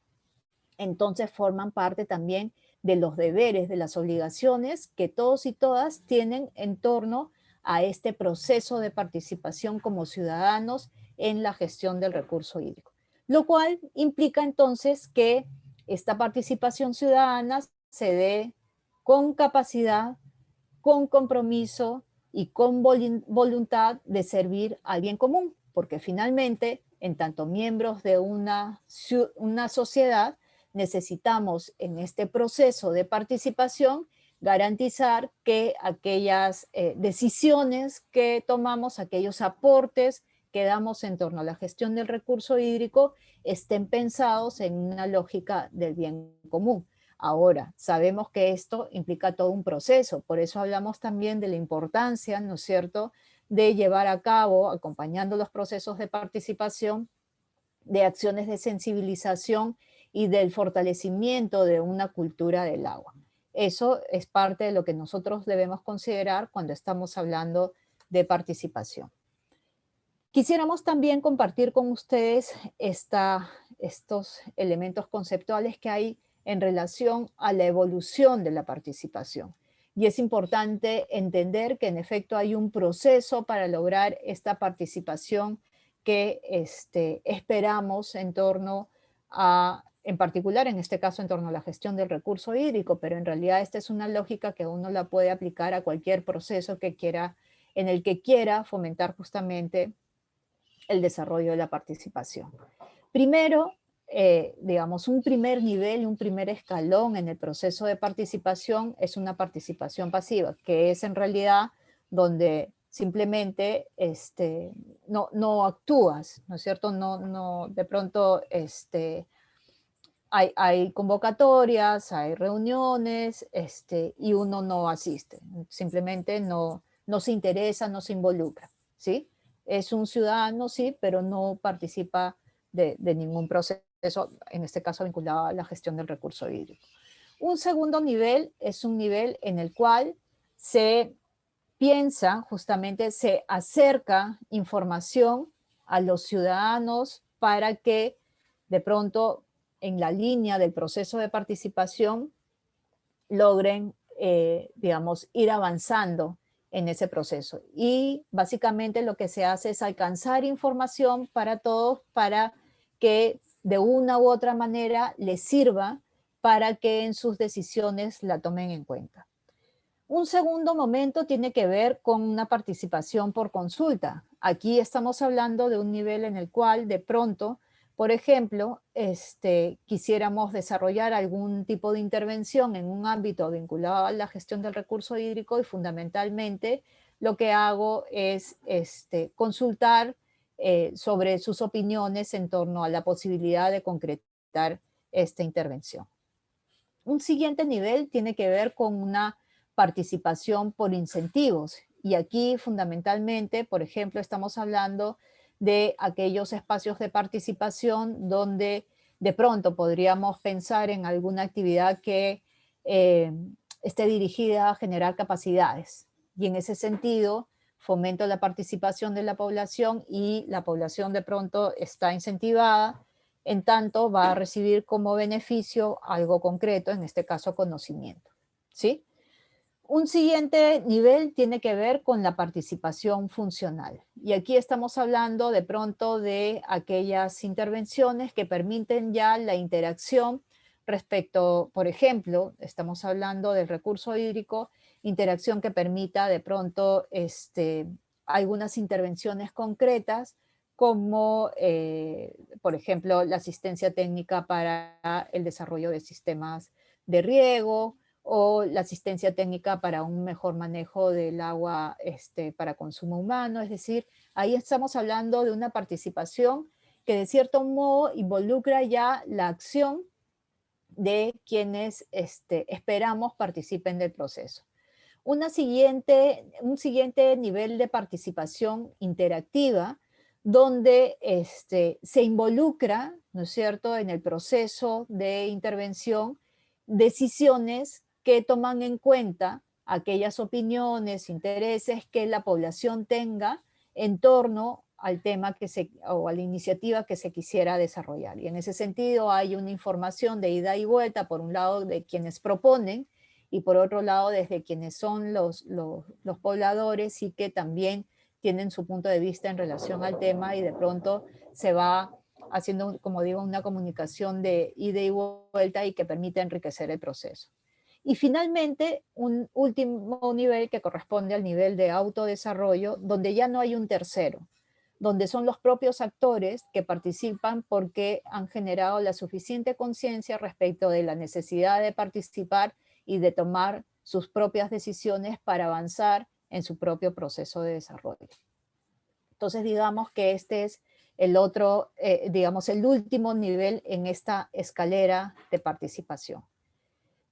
entonces forman parte también de los deberes, de las obligaciones que todos y todas tienen en torno a este proceso de participación como ciudadanos en la gestión del recurso hídrico. Lo cual implica entonces que esta participación ciudadana se dé con capacidad, con compromiso y con voluntad de servir al bien común, porque finalmente, en tanto miembros de una sociedad, necesitamos en este proceso de participación garantizar que aquellas decisiones que tomamos, aquellos aportes que damos en torno a la gestión del recurso hídrico estén pensados en una lógica del bien común. Ahora, sabemos que esto implica todo un proceso, por eso hablamos también de la importancia, ¿no es cierto?, de llevar a cabo, acompañando los procesos de participación, de acciones de sensibilización y del fortalecimiento de una cultura del agua. Eso es parte de lo que nosotros debemos considerar cuando estamos hablando de participación. Quisiéramos también compartir con ustedes estos elementos conceptuales que hay en relación a la evolución de la participación. Y es importante entender que en efecto hay un proceso para lograr esta participación que esperamos en torno a, en particular en este caso en torno a la gestión del recurso hídrico, pero en realidad esta es una lógica que uno la puede aplicar a cualquier proceso que quiera, en el que quiera fomentar justamente el desarrollo de la participación. Primero, digamos, un primer nivel, un primer escalón en el proceso de participación es una participación pasiva, que es en realidad donde simplemente no actúas, ¿no es cierto? De pronto hay convocatorias, hay reuniones, y uno no asiste, simplemente no se interesa, no se involucra, ¿sí? Es un ciudadano, sí, pero no participa de ningún proceso, en este caso vinculado a la gestión del recurso hídrico. Un segundo nivel es un nivel en el cual se piensa, justamente se acerca información a los ciudadanos para que de pronto en la línea del proceso de participación logren, digamos, ir avanzando en ese proceso. Y básicamente lo que se hace es alcanzar información para todos para que de una u otra manera les sirva para que en sus decisiones la tomen en cuenta. Un segundo momento tiene que ver con una participación por consulta. Aquí estamos hablando de un nivel en el cual de pronto, por ejemplo, quisiéramos desarrollar algún tipo de intervención en un ámbito vinculado a la gestión del recurso hídrico y fundamentalmente lo que hago es consultar sobre sus opiniones en torno a la posibilidad de concretar esta intervención. Un siguiente nivel tiene que ver con una participación por incentivos. Y aquí fundamentalmente, por ejemplo, estamos hablando de aquellos espacios de participación donde de pronto podríamos pensar en alguna actividad que esté dirigida a generar capacidades. Y en ese sentido, fomento la participación de la población y la población de pronto está incentivada, en tanto va a recibir como beneficio algo concreto, en este caso conocimiento, ¿sí? Un siguiente nivel tiene que ver con la participación funcional. Y aquí estamos hablando de pronto de aquellas intervenciones que permiten ya la interacción respecto, por ejemplo, estamos hablando del recurso hídrico, interacción que permita de pronto algunas intervenciones concretas como, por ejemplo, la asistencia técnica para el desarrollo de sistemas de riego, o la asistencia técnica para un mejor manejo del agua para consumo humano. Es decir, ahí estamos hablando de una participación que de cierto modo involucra ya la acción de quienes esperamos participen del proceso. Un siguiente nivel de participación interactiva donde se involucra, ¿no es cierto?, en el proceso de intervención, decisiones que toman en cuenta aquellas opiniones, intereses que la población tenga en torno al tema o a la iniciativa que se quisiera desarrollar. Y en ese sentido hay una información de ida y vuelta, por un lado, de quienes proponen, y por otro lado desde quienes son los pobladores y que también tienen su punto de vista en relación al tema y de pronto se va haciendo, como digo, una comunicación de ida y vuelta y que permite enriquecer el proceso. Y finalmente, un último nivel que corresponde al nivel de autodesarrollo, donde ya no hay un tercero, donde son los propios actores que participan porque han generado la suficiente conciencia respecto de la necesidad de participar y de tomar sus propias decisiones para avanzar en su propio proceso de desarrollo. Entonces, digamos que este es el otro, digamos, el último nivel en esta escalera de participación.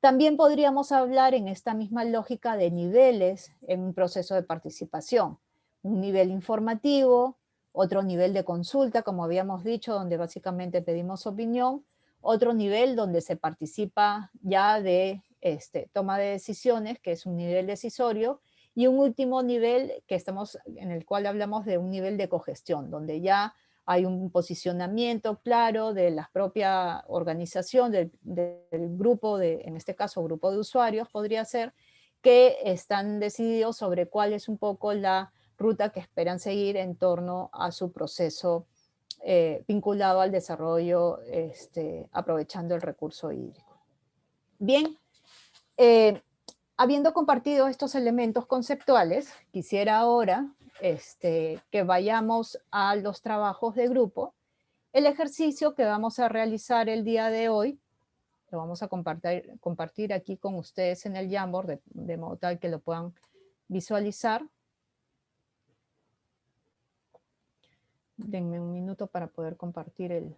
También podríamos hablar en esta misma lógica de niveles en un proceso de participación. Un nivel informativo, otro nivel de consulta, como habíamos dicho, donde básicamente pedimos opinión, otro nivel donde se participa ya de toma de decisiones, que es un nivel decisorio, y un último nivel en el cual hablamos de un nivel de cogestión, donde ya hay un posicionamiento claro de la propia organización, del grupo, en este caso grupo de usuarios podría ser, que están decididos sobre cuál es un poco la ruta que esperan seguir en torno a su proceso vinculado al desarrollo, aprovechando el recurso hídrico. Bien, habiendo compartido estos elementos conceptuales, quisiera ahora que vayamos a los trabajos de grupo. El ejercicio que vamos a realizar el día de hoy, lo vamos a compartir aquí con ustedes en el Jamboard, de modo tal que lo puedan visualizar. Denme un minuto para poder compartir el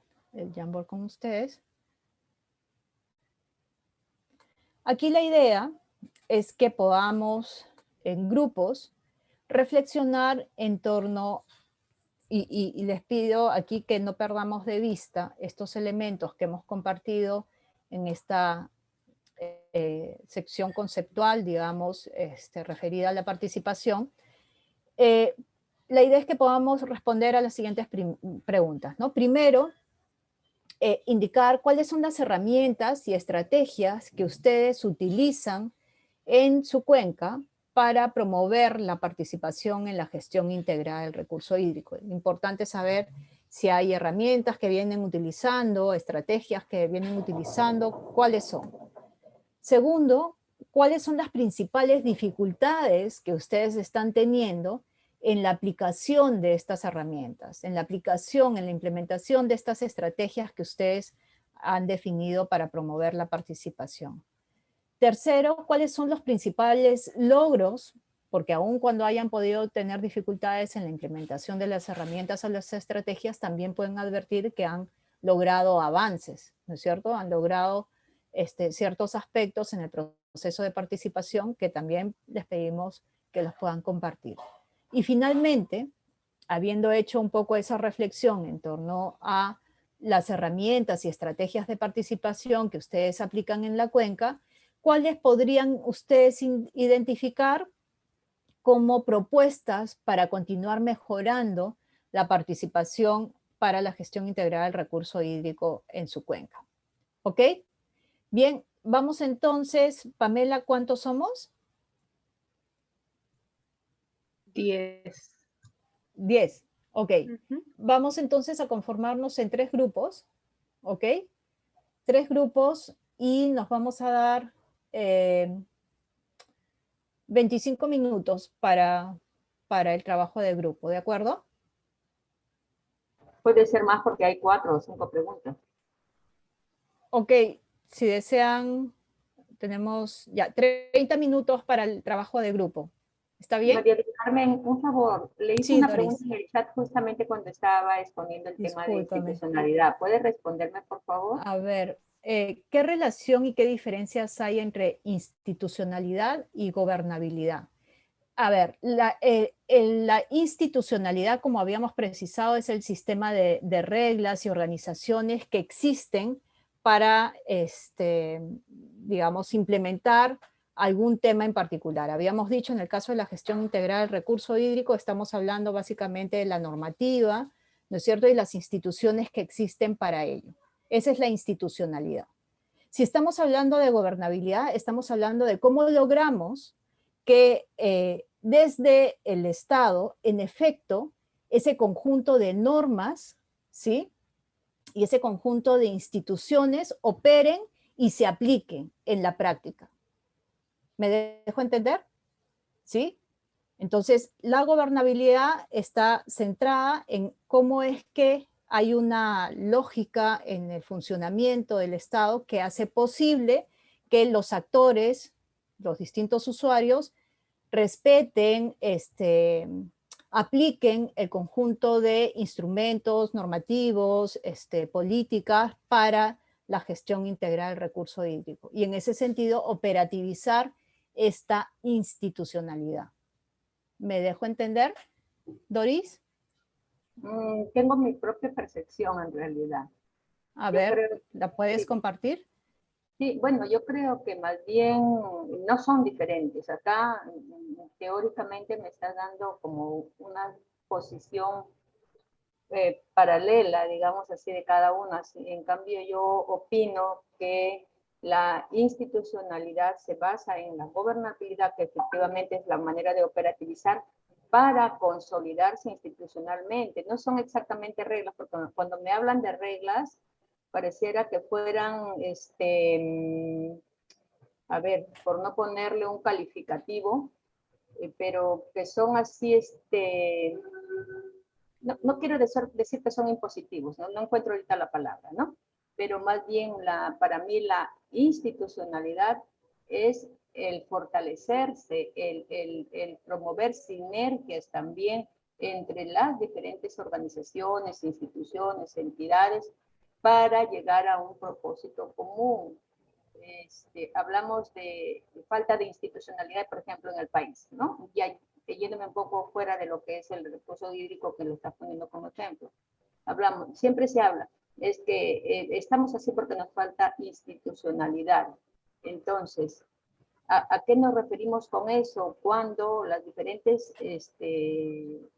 Jamboard con ustedes. Aquí la idea es que podamos en grupos reflexionar en torno, y les pido aquí que no perdamos de vista estos elementos que hemos compartido en esta sección conceptual, digamos, referida a la participación. La idea es que podamos responder a las siguientes preguntas, ¿no? Primero, indicar cuáles son las herramientas y estrategias que ustedes utilizan en su cuenca para promover la participación en la gestión integrada del recurso hídrico. Es importante saber si hay herramientas que vienen utilizando, estrategias que vienen utilizando, cuáles son. Segundo, cuáles son las principales dificultades que ustedes están teniendo en la aplicación de estas herramientas, en la aplicación, en la implementación de estas estrategias que ustedes han definido para promover la participación. Tercero, ¿cuáles son los principales logros? Porque aun cuando hayan podido tener dificultades en la implementación de las herramientas o las estrategias, también pueden advertir que han logrado avances, ¿no es cierto? Han logrado ciertos aspectos en el proceso de participación que también les pedimos que los puedan compartir. Y finalmente, habiendo hecho un poco esa reflexión en torno a las herramientas y estrategias de participación que ustedes aplican en la cuenca, ¿cuáles podrían ustedes identificar como propuestas para continuar mejorando la participación para la gestión integrada del recurso hídrico en su cuenca? ¿Ok? Bien, vamos entonces, Pamela, ¿cuántos somos? 10. 10, ok. Vamos entonces a conformarnos en 3 grupos, ¿ok? 3 grupos y nos vamos a dar 25 minutos para el trabajo de grupo, ¿de acuerdo? Puede ser más porque hay 4 o 5 preguntas. Ok, si desean, tenemos ya 30 minutos para el trabajo de grupo. ¿Está bien? María del Carmen, un favor, le hice Sí, una Doris. pregunta en el chat justamente cuando estaba exponiendo el tema de Discúlpame. institucionalidad. ¿Puede responderme, por favor? A ver, ¿qué relación y qué diferencias hay entre institucionalidad y gobernabilidad? A ver, la institucionalidad, como habíamos precisado, es el sistema de reglas y organizaciones que existen para, digamos, implementar algún tema en particular. Habíamos dicho en el caso de la gestión integral del recurso hídrico, estamos hablando básicamente de la normativa, ¿no es cierto? Y las instituciones que existen para ello. Esa es la institucionalidad. Si estamos hablando de gobernabilidad, estamos hablando de cómo logramos que desde el Estado, en efecto, ese conjunto de normas, ¿sí? Y ese conjunto de instituciones operen y se apliquen en la práctica. ¿Me dejo entender? ¿Sí? Entonces, la gobernabilidad está centrada en cómo es que hay una lógica en el funcionamiento del Estado que hace posible que los actores, los distintos usuarios, respeten, apliquen el conjunto de instrumentos normativos, políticas para la gestión integral del recurso hídrico. Y en ese sentido, operativizar esta institucionalidad. ¿Me dejo entender, Doris? Tengo mi propia percepción en realidad. A Yo ver, creo, ¿la puedes sí. compartir? Sí, bueno, yo creo que más bien no son diferentes. Acá teóricamente me está dando como una posición paralela, digamos así, de cada uno. En cambio, yo opino que la institucionalidad se basa en la gobernabilidad, que efectivamente es la manera de operativizar para consolidarse institucionalmente. No son exactamente reglas, porque cuando me hablan de reglas, pareciera que fueran, a ver, por no ponerle un calificativo, pero que son así, no quiero decir que son impositivos, no encuentro ahorita la palabra, ¿no? Pero más bien para mí la institucionalidad es el fortalecerse, el promover sinergias también entre las diferentes organizaciones, instituciones, entidades, para llegar a un propósito común. Hablamos de falta de institucionalidad, por ejemplo, en el país, ¿no? Ya yéndome un poco fuera de lo que es el recurso hídrico que lo está poniendo como ejemplo. Siempre se habla, es que estamos así porque nos falta institucionalidad. Entonces, ¿a qué nos referimos con eso? Cuando las diferentes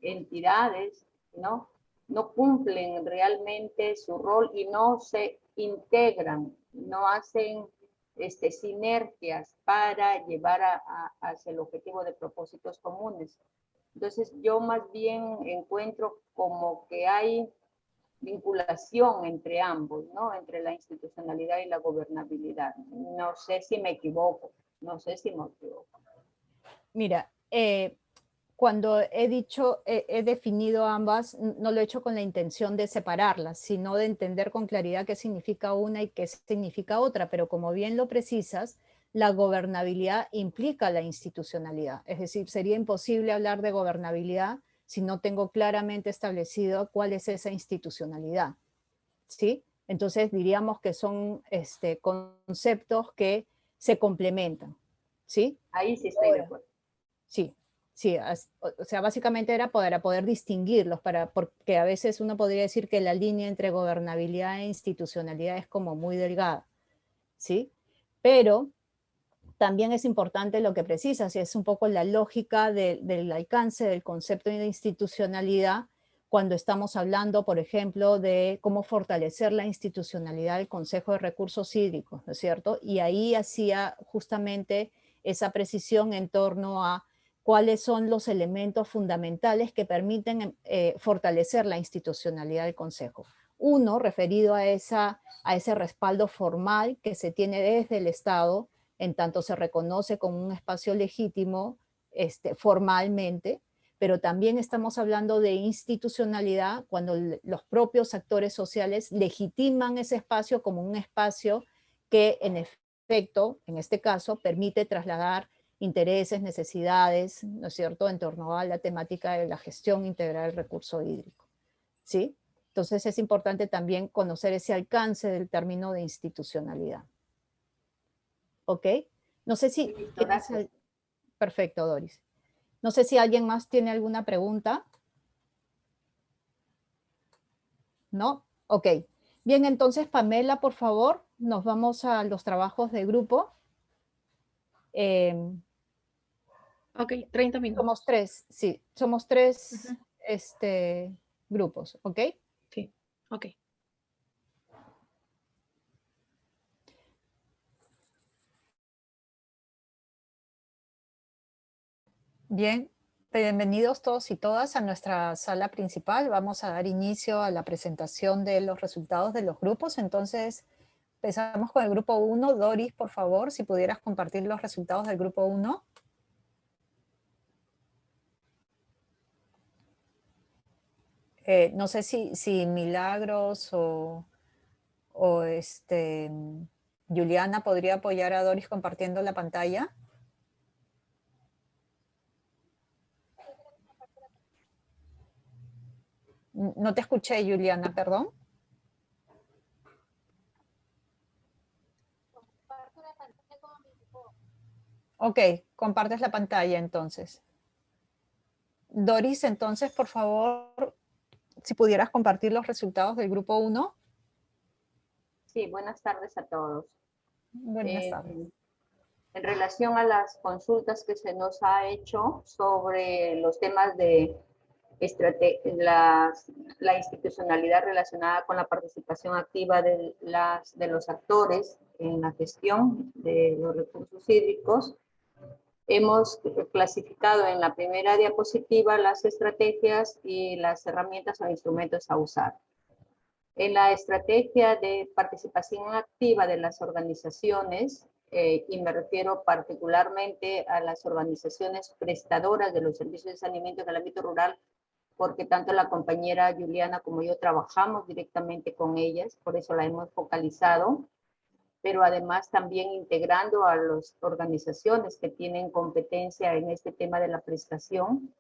entidades, ¿no? No cumplen realmente su rol y no se integran, no hacen sinergias para llevar hacia el objetivo de propósitos comunes. Entonces, yo más bien encuentro como que hay vinculación entre ambos, ¿no? Entre la institucionalidad y la gobernabilidad. No sé si me equivoco, no sé si me equivoco. Mira, cuando he definido ambas, no lo he hecho con la intención de separarlas, sino de entender con claridad qué significa una y qué significa otra, pero como bien lo precisas, la gobernabilidad implica la institucionalidad, es decir, sería imposible hablar de gobernabilidad si no tengo claramente establecido cuál es esa institucionalidad, ¿sí? Entonces diríamos que son conceptos que se complementan, ¿sí? Ahí sí estoy de acuerdo. Sí, sí, o sea, básicamente era para poder distinguirlos, porque a veces uno podría decir que la línea entre gobernabilidad e institucionalidad es como muy delgada, ¿sí? Pero también es importante lo que precisas, y es un poco la lógica del alcance del concepto de institucionalidad cuando estamos hablando, por ejemplo, de cómo fortalecer la institucionalidad del Consejo de Recursos Hídricos, ¿no es cierto? Y ahí hacía justamente esa precisión en torno a cuáles son los elementos fundamentales que permiten fortalecer la institucionalidad del Consejo. Uno, referido a ese respaldo formal que se tiene desde el Estado, en tanto se reconoce como un espacio legítimo formalmente, pero también estamos hablando de institucionalidad cuando los propios actores sociales legitiman ese espacio como un espacio que en efecto, en este caso, permite trasladar intereses, necesidades, ¿no es cierto?, en torno a la temática de la gestión integral del recurso hídrico, ¿sí? Entonces es importante también conocer ese alcance del término de institucionalidad. ¿Ok? No sé si... Perfecto, Doris. No sé si alguien más tiene alguna pregunta. ¿No? Ok. Bien, entonces, Pamela, por favor, nos vamos a los trabajos de grupo. Ok, 30 minutos. Somos tres, sí, somos tres grupos, ¿ok? Sí, ok. Bien, bienvenidos todos y todas a nuestra sala principal. Vamos a dar inicio a la presentación de los resultados de los grupos. Entonces, empezamos con el grupo 1. Doris, por favor, si pudieras compartir los resultados del grupo 1. No sé si Milagros o Juliana podría apoyar a Doris compartiendo la pantalla. No te escuché, Juliana, perdón. Ok, compartes la pantalla entonces. Doris, entonces, por favor, si pudieras compartir los resultados del grupo 1. Sí, buenas tardes a todos. Buenas tardes. En relación a las consultas que se nos ha hecho sobre los temas de la institucionalidad relacionada con la participación activa de los actores en la gestión de los recursos hídricos, hemos clasificado en la primera diapositiva las estrategias y las herramientas o instrumentos a usar. En la estrategia de participación activa de las organizaciones, y me refiero particularmente a las organizaciones prestadoras de los servicios de saneamiento en el ámbito rural, porque tanto la compañera Juliana como yo trabajamos directamente con ellas, por eso la hemos focalizado, pero además también integrando a las organizaciones que tienen competencia en este tema de la prestación.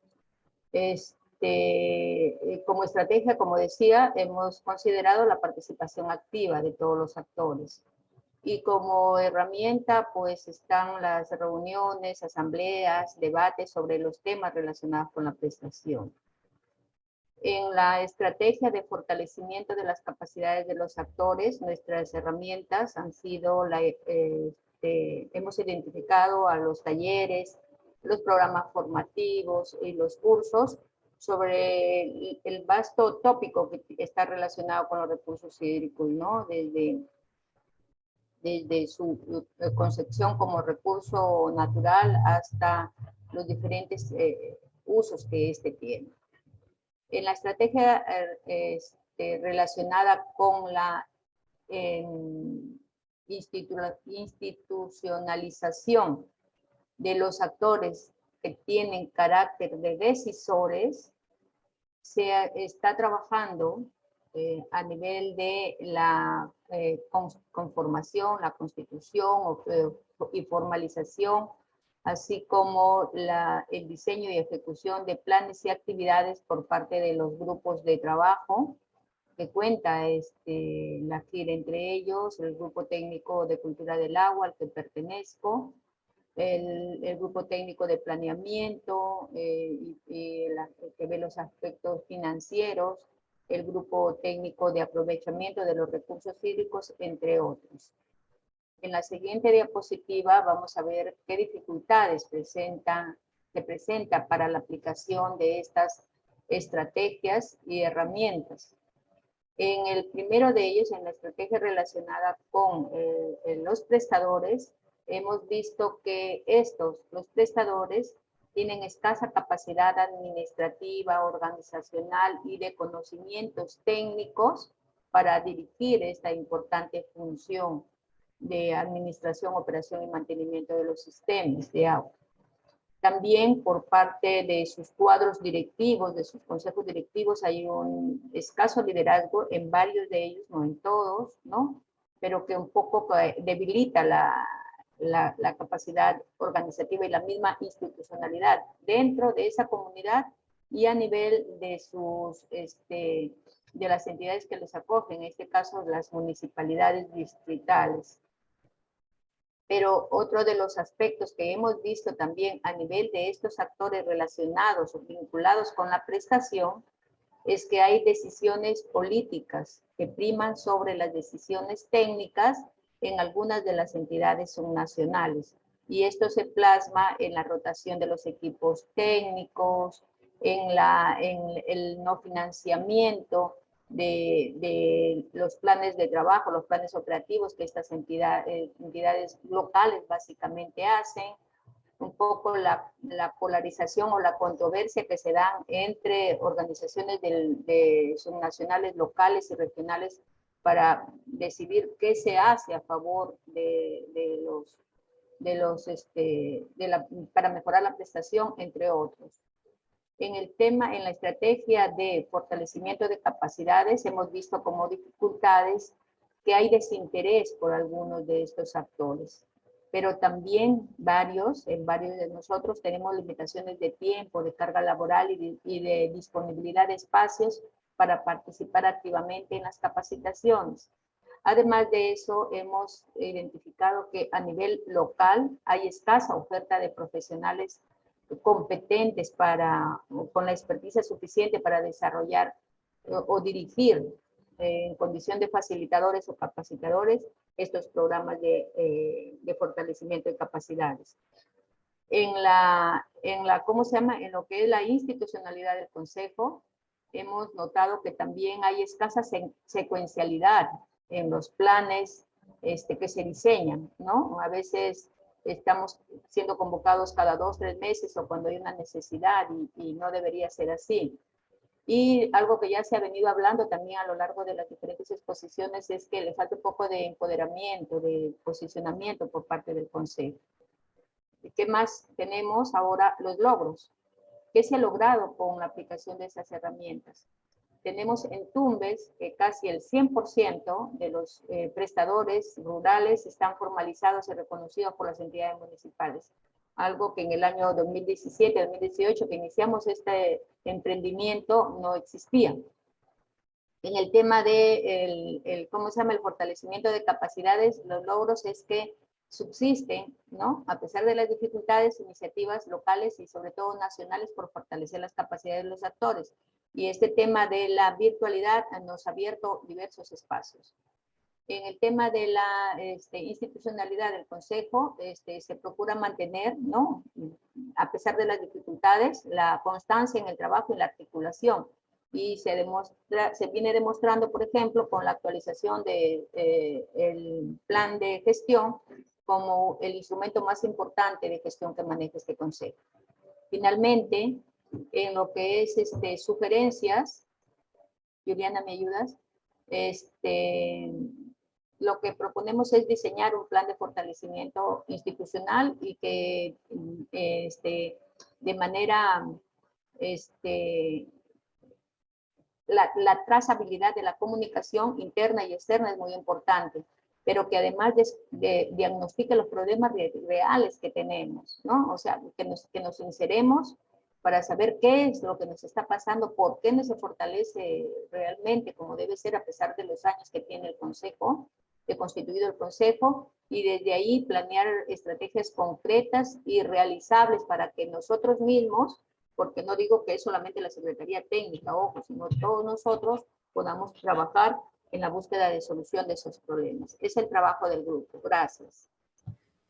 como estrategia, como decía, hemos considerado la participación activa de todos los actores. Y como herramienta, pues están las reuniones, asambleas, debates sobre los temas relacionados con la prestación. En la estrategia de fortalecimiento de las capacidades de los actores, nuestras herramientas han sido, hemos identificado a los talleres, los programas formativos y los cursos sobre el vasto tópico que está relacionado con los recursos hídricos, ¿no? Desde su concepción como recurso natural hasta los diferentes usos que este tiene. En la estrategia relacionada con la institucionalización de los actores que tienen carácter de decisores, se está trabajando a nivel de la conformación, la constitución y formalización, así como el diseño y ejecución de planes y actividades por parte de los grupos de trabajo que cuenta la CIR, entre ellos el Grupo Técnico de Cultura del Agua al que pertenezco, el Grupo Técnico de Planeamiento el que ve los aspectos financieros, el Grupo Técnico de Aprovechamiento de los Recursos Hídricos, entre otros. En la siguiente diapositiva vamos a ver qué dificultades se presenta para la aplicación de estas estrategias y herramientas. En el primero de ellos, en la estrategia relacionada con los prestadores, hemos visto que los prestadores, tienen escasa capacidad administrativa, organizacional y de conocimientos técnicos para dirigir esta importante función de administración, operación y mantenimiento de los sistemas de agua. También por parte de sus cuadros directivos, de sus consejos directivos, hay un escaso liderazgo en varios de ellos, no en todos, ¿no? Pero que un poco debilita la capacidad organizativa y la misma institucionalidad dentro de esa comunidad y a nivel de de las entidades que los acogen, en este caso las municipalidades distritales. Pero otro de los aspectos que hemos visto también a nivel de estos actores relacionados o vinculados con la prestación es que hay decisiones políticas que priman sobre las decisiones técnicas en algunas de las entidades subnacionales. Y esto se plasma en la rotación de los equipos técnicos, en el no financiamiento de los planes de trabajo, los planes operativos que estas entidades locales básicamente hacen, un poco la polarización o la controversia que se dan entre organizaciones de subnacionales locales y regionales para decidir qué se hace a favor para mejorar la prestación, entre otros. En la estrategia de fortalecimiento de capacidades, hemos visto como dificultades que hay desinterés por algunos de estos actores. Pero también en varios de nosotros tenemos limitaciones de tiempo, de carga laboral y de disponibilidad de espacios para participar activamente en las capacitaciones. Además de eso, hemos identificado que a nivel local hay escasa oferta de profesionales competentes con la experticia suficiente para desarrollar o dirigir en condición de facilitadores o capacitadores estos programas de fortalecimiento de capacidades. En lo que es la institucionalidad del Consejo, hemos notado que también hay escasa secuencialidad en los planes que se diseñan, ¿no? A veces estamos siendo convocados cada 2 o 3 meses o cuando hay una necesidad y no debería ser así. Y algo que ya se ha venido hablando también a lo largo de las diferentes exposiciones es que le falta un poco de empoderamiento, de posicionamiento por parte del Consejo. ¿Y qué más tenemos ahora? Los logros. ¿Qué se ha logrado con la aplicación de esas herramientas? Tenemos en Tumbes que casi el 100% de los prestadores rurales están formalizados y reconocidos por las entidades municipales. algo que en el año 2017, 2018, que iniciamos este emprendimiento, no existía. En el tema de ¿cómo se llama? El fortalecimiento de capacidades, los logros es que subsisten, ¿no? A pesar de las dificultades, iniciativas locales y sobre todo nacionales por fortalecer las capacidades de los actores. Y este tema de la virtualidad nos ha abierto diversos espacios. En el tema de la institucionalidad del Consejo, se procura mantener, ¿no? A pesar de las dificultades, la constancia en el trabajo y la articulación. Y se viene demostrando, por ejemplo, con la actualización del plan de gestión como el instrumento más importante de gestión que maneja este Consejo. Finalmente, en lo que es sugerencias, Juliana, ¿me ayudas? Lo que proponemos es diseñar un plan de fortalecimiento institucional y que de manera, la trazabilidad de la comunicación interna y externa es muy importante, pero que además diagnostique los problemas reales que tenemos, ¿no? O sea, que nos sinceremos para saber qué es lo que nos está pasando, por qué no se fortalece realmente como debe ser a pesar de los años que tiene el Consejo, de constituido el Consejo, y desde ahí planear estrategias concretas y realizables para que nosotros mismos, porque no digo que es solamente la Secretaría Técnica, ojo, sino todos nosotros podamos trabajar en la búsqueda de solución de esos problemas. Es el trabajo del grupo. Gracias.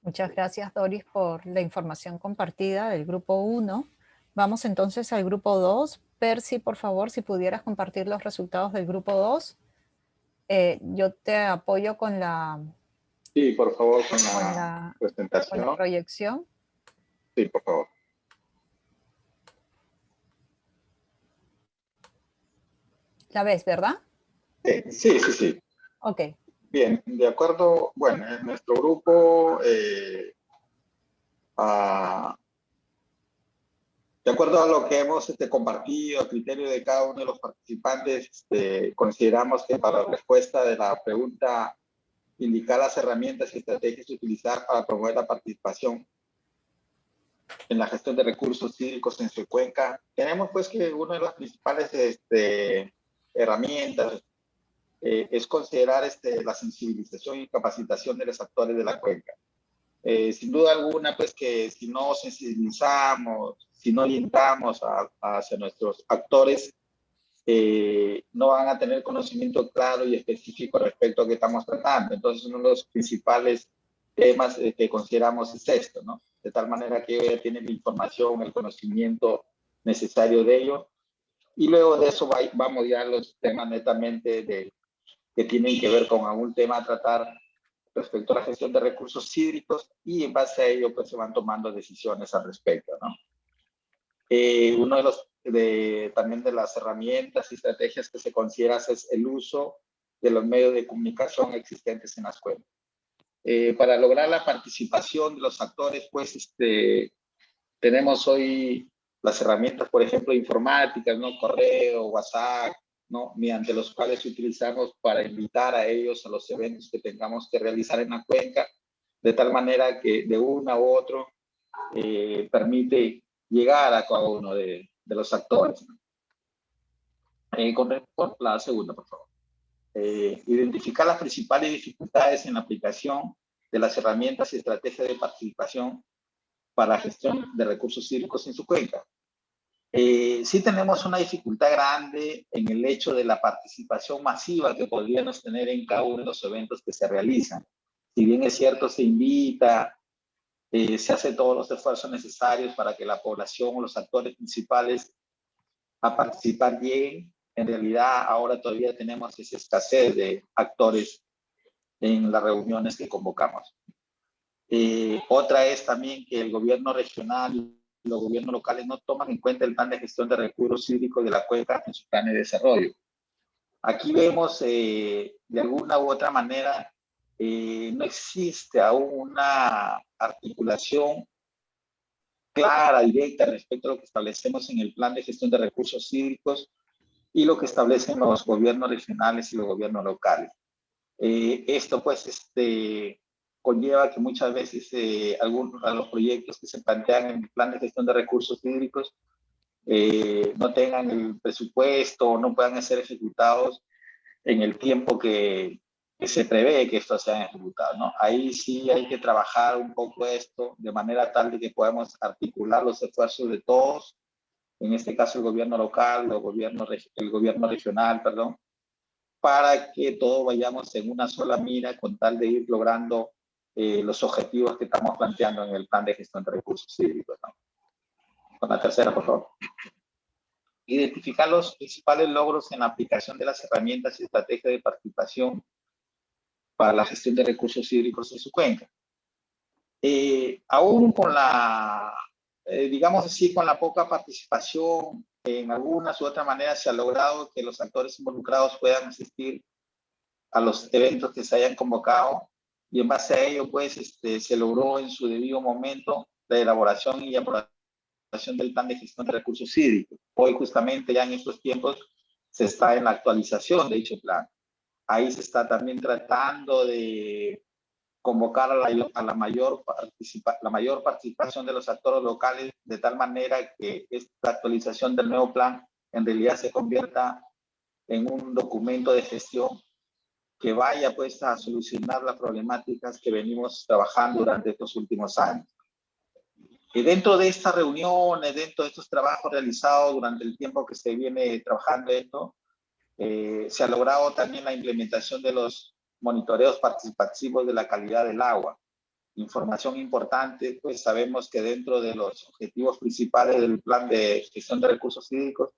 Muchas gracias, Doris, por la información compartida del grupo 1. Vamos entonces al grupo 2. Percy, por favor, si pudieras compartir los resultados del grupo 2. Yo te apoyo con la... Sí, por favor, con la presentación. Con la proyección. Sí, por favor. ¿La ves, verdad? Sí. Ok. Bien, de acuerdo, bueno, en nuestro grupo, de acuerdo a lo que hemos compartido, a criterio de cada uno de los participantes, consideramos que para la respuesta de la pregunta, indicar las herramientas y estrategias a utilizar para promover la participación en la gestión de recursos hídricos en su cuenca, tenemos pues que una de las principales herramientas es considerar la sensibilización y capacitación de los actores de la cuenca. Sin duda alguna, pues que si no sensibilizamos, si no orientamos hacia nuestros actores, no van a tener conocimiento claro y específico respecto a qué estamos tratando. Entonces, uno de los principales temas que consideramos es esto, ¿no? De tal manera que ellos ya tienen la información, el conocimiento necesario de ello. Y luego de eso vamos ya a los temas netamente que tienen que ver con algún tema a tratar respecto a la gestión de recursos hídricos, y en base a ello pues se van tomando decisiones al respecto, ¿no? Uno de los también de las herramientas y estrategias que se considera es el uso de los medios de comunicación existentes en las cuencas. Para lograr la participación de los actores, pues tenemos hoy las herramientas, por ejemplo, informáticas, ¿no? Correo, WhatsApp, ¿no? Mediante los cuales utilizamos para invitar a ellos a los eventos que tengamos que realizar en la cuenca, de tal manera que de una u otro permite llegar a cada uno de los actores. Con la segunda, por favor. Identificar las principales dificultades en la aplicación de las herramientas y estrategias de participación para la gestión de recursos hídricos en su cuenca. Sí tenemos una dificultad grande en el hecho de la participación masiva que podríamos tener en cada uno de los eventos que se realizan. Si bien es cierto, se invita, se hace todos los esfuerzos necesarios para que la población o los actores principales a participar lleguen, en realidad ahora todavía tenemos esa escasez de actores en las reuniones que convocamos. Otra es también que el gobierno regional y los gobiernos locales no toman en cuenta el plan de gestión de recursos hídricos de la cuenca en su plan de desarrollo. Aquí vemos de alguna u otra manera no existe aún una articulación clara, directa respecto a lo que establecemos en el plan de gestión de recursos hídricos y lo que establecen los gobiernos regionales y los gobiernos locales. Esto pues conlleva que muchas veces algunos de los proyectos que se plantean en el plan de gestión de recursos hídricos no tengan el presupuesto o no puedan ser ejecutados en el tiempo que se prevé que esto sea ejecutado, ¿no? Ahí sí hay que trabajar un poco esto de manera tal de que podamos articular los esfuerzos de todos, en este caso el gobierno local, el gobierno regional, perdón, para que todos vayamos en una sola mira con tal de ir logrando los objetivos que estamos planteando en el plan de gestión de recursos hídricos, ¿no? Con la tercera, por favor. Identificar los principales logros en la aplicación de las herramientas y estrategias de participación para la gestión de recursos hídricos en su cuenca. Aún con la, digamos así, con la poca participación, en algunas u otras maneras se ha logrado que los actores involucrados puedan asistir a los eventos que se hayan convocado y en base a ello, pues, se logró en su debido momento la elaboración y aprobación del plan de gestión de recursos hídricos. Hoy, justamente, ya en estos tiempos, se está en la actualización de dicho plan. Ahí se está también tratando de convocar a la mayor participación de los actores locales, de tal manera que esta actualización del nuevo plan en realidad se convierta en un documento de gestión que vaya pues a solucionar las problemáticas que venimos trabajando durante estos últimos años. Y dentro de estas reuniones, dentro de estos trabajos realizados durante el tiempo que se viene trabajando esto, se ha logrado también la implementación de los monitoreos participativos de la calidad del agua. Información importante, pues sabemos que dentro de los objetivos principales del plan de gestión de recursos hídricos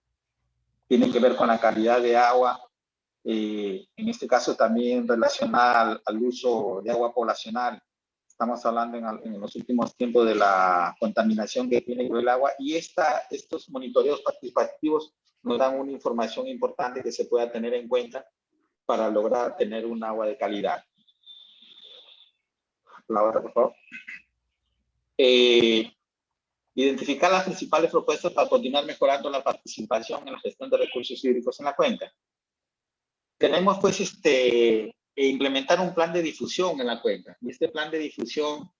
tiene que ver con la calidad de agua, en este caso también relacionada al uso de agua poblacional. Estamos hablando en los últimos tiempos de la contaminación que tiene el agua y estos monitoreos participativos nos dan una información importante que se pueda tener en cuenta para lograr tener un agua de calidad. La otra, por favor. Identificar las principales propuestas para continuar mejorando la participación en la gestión de recursos hídricos en la cuenca. Tenemos pues implementar un plan de difusión en la cuenca y este plan de difusión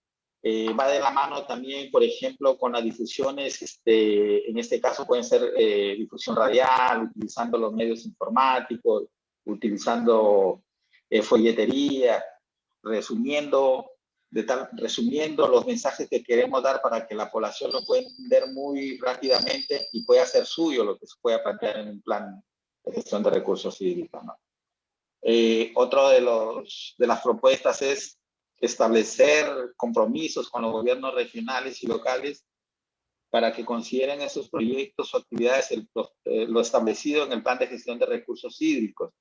va de la mano también, por ejemplo, con las difusiones, en este caso pueden ser difusión radial, utilizando los medios informáticos, utilizando folletería, resumiendo los mensajes que queremos dar para que la población lo pueda entender muy rápidamente y pueda hacer suyo lo que se pueda plantear en un plan de gestión de recursos hídricos, ¿no? Otro de las propuestas es establecer compromisos con los gobiernos regionales y locales para que consideren esos proyectos o actividades lo establecido en el plan de gestión de recursos hídricos.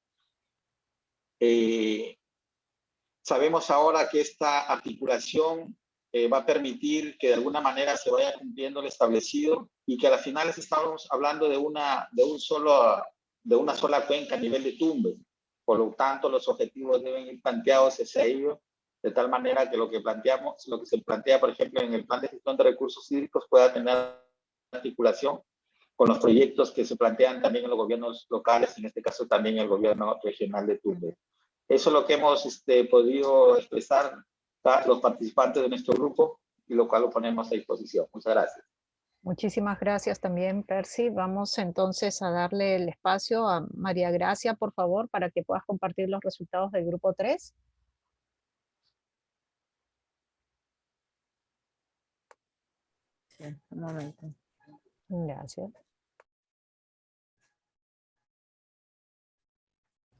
Sabemos ahora que esta articulación va a permitir que de alguna manera se vaya cumpliendo lo establecido y que al final estamos hablando de una sola cuenca a nivel de Tumbes. Por lo tanto, los objetivos deben ir planteados hacia ello, de tal manera que lo que se plantea, por ejemplo, en el plan de gestión de recursos hídricos pueda tener articulación con los proyectos que se plantean también en los gobiernos locales, en este caso también el gobierno regional de Tumbes. Eso es lo que hemos podido expresar los participantes de nuestro grupo y lo cual lo ponemos a disposición. Muchas gracias. Muchísimas gracias también, Percy. Vamos entonces a darle el espacio a María Gracia, por favor, para que puedas compartir los resultados del grupo 3. Sí, un momento. Gracias.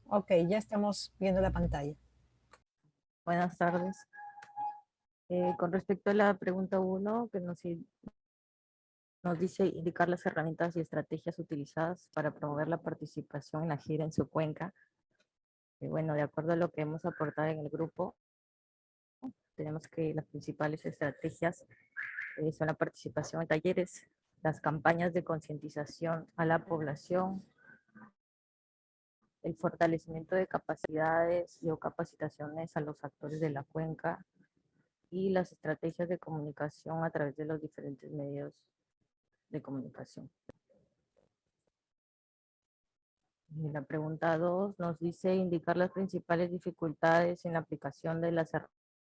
Ok, ya estamos viendo la pantalla. Buenas tardes. Con respecto a la pregunta 1, que nos dice indicar las herramientas y estrategias utilizadas para promover la participación en la gira en su cuenca. Bueno, de acuerdo a lo que hemos aportado en el grupo, tenemos que las principales estrategias son la participación en talleres, las campañas de concientización a la población, el fortalecimiento de capacidades y o capacitaciones a los actores de la cuenca y las estrategias de comunicación a través de los diferentes medios de comunicación. Y la pregunta 2 nos dice indicar las principales dificultades en la aplicación de las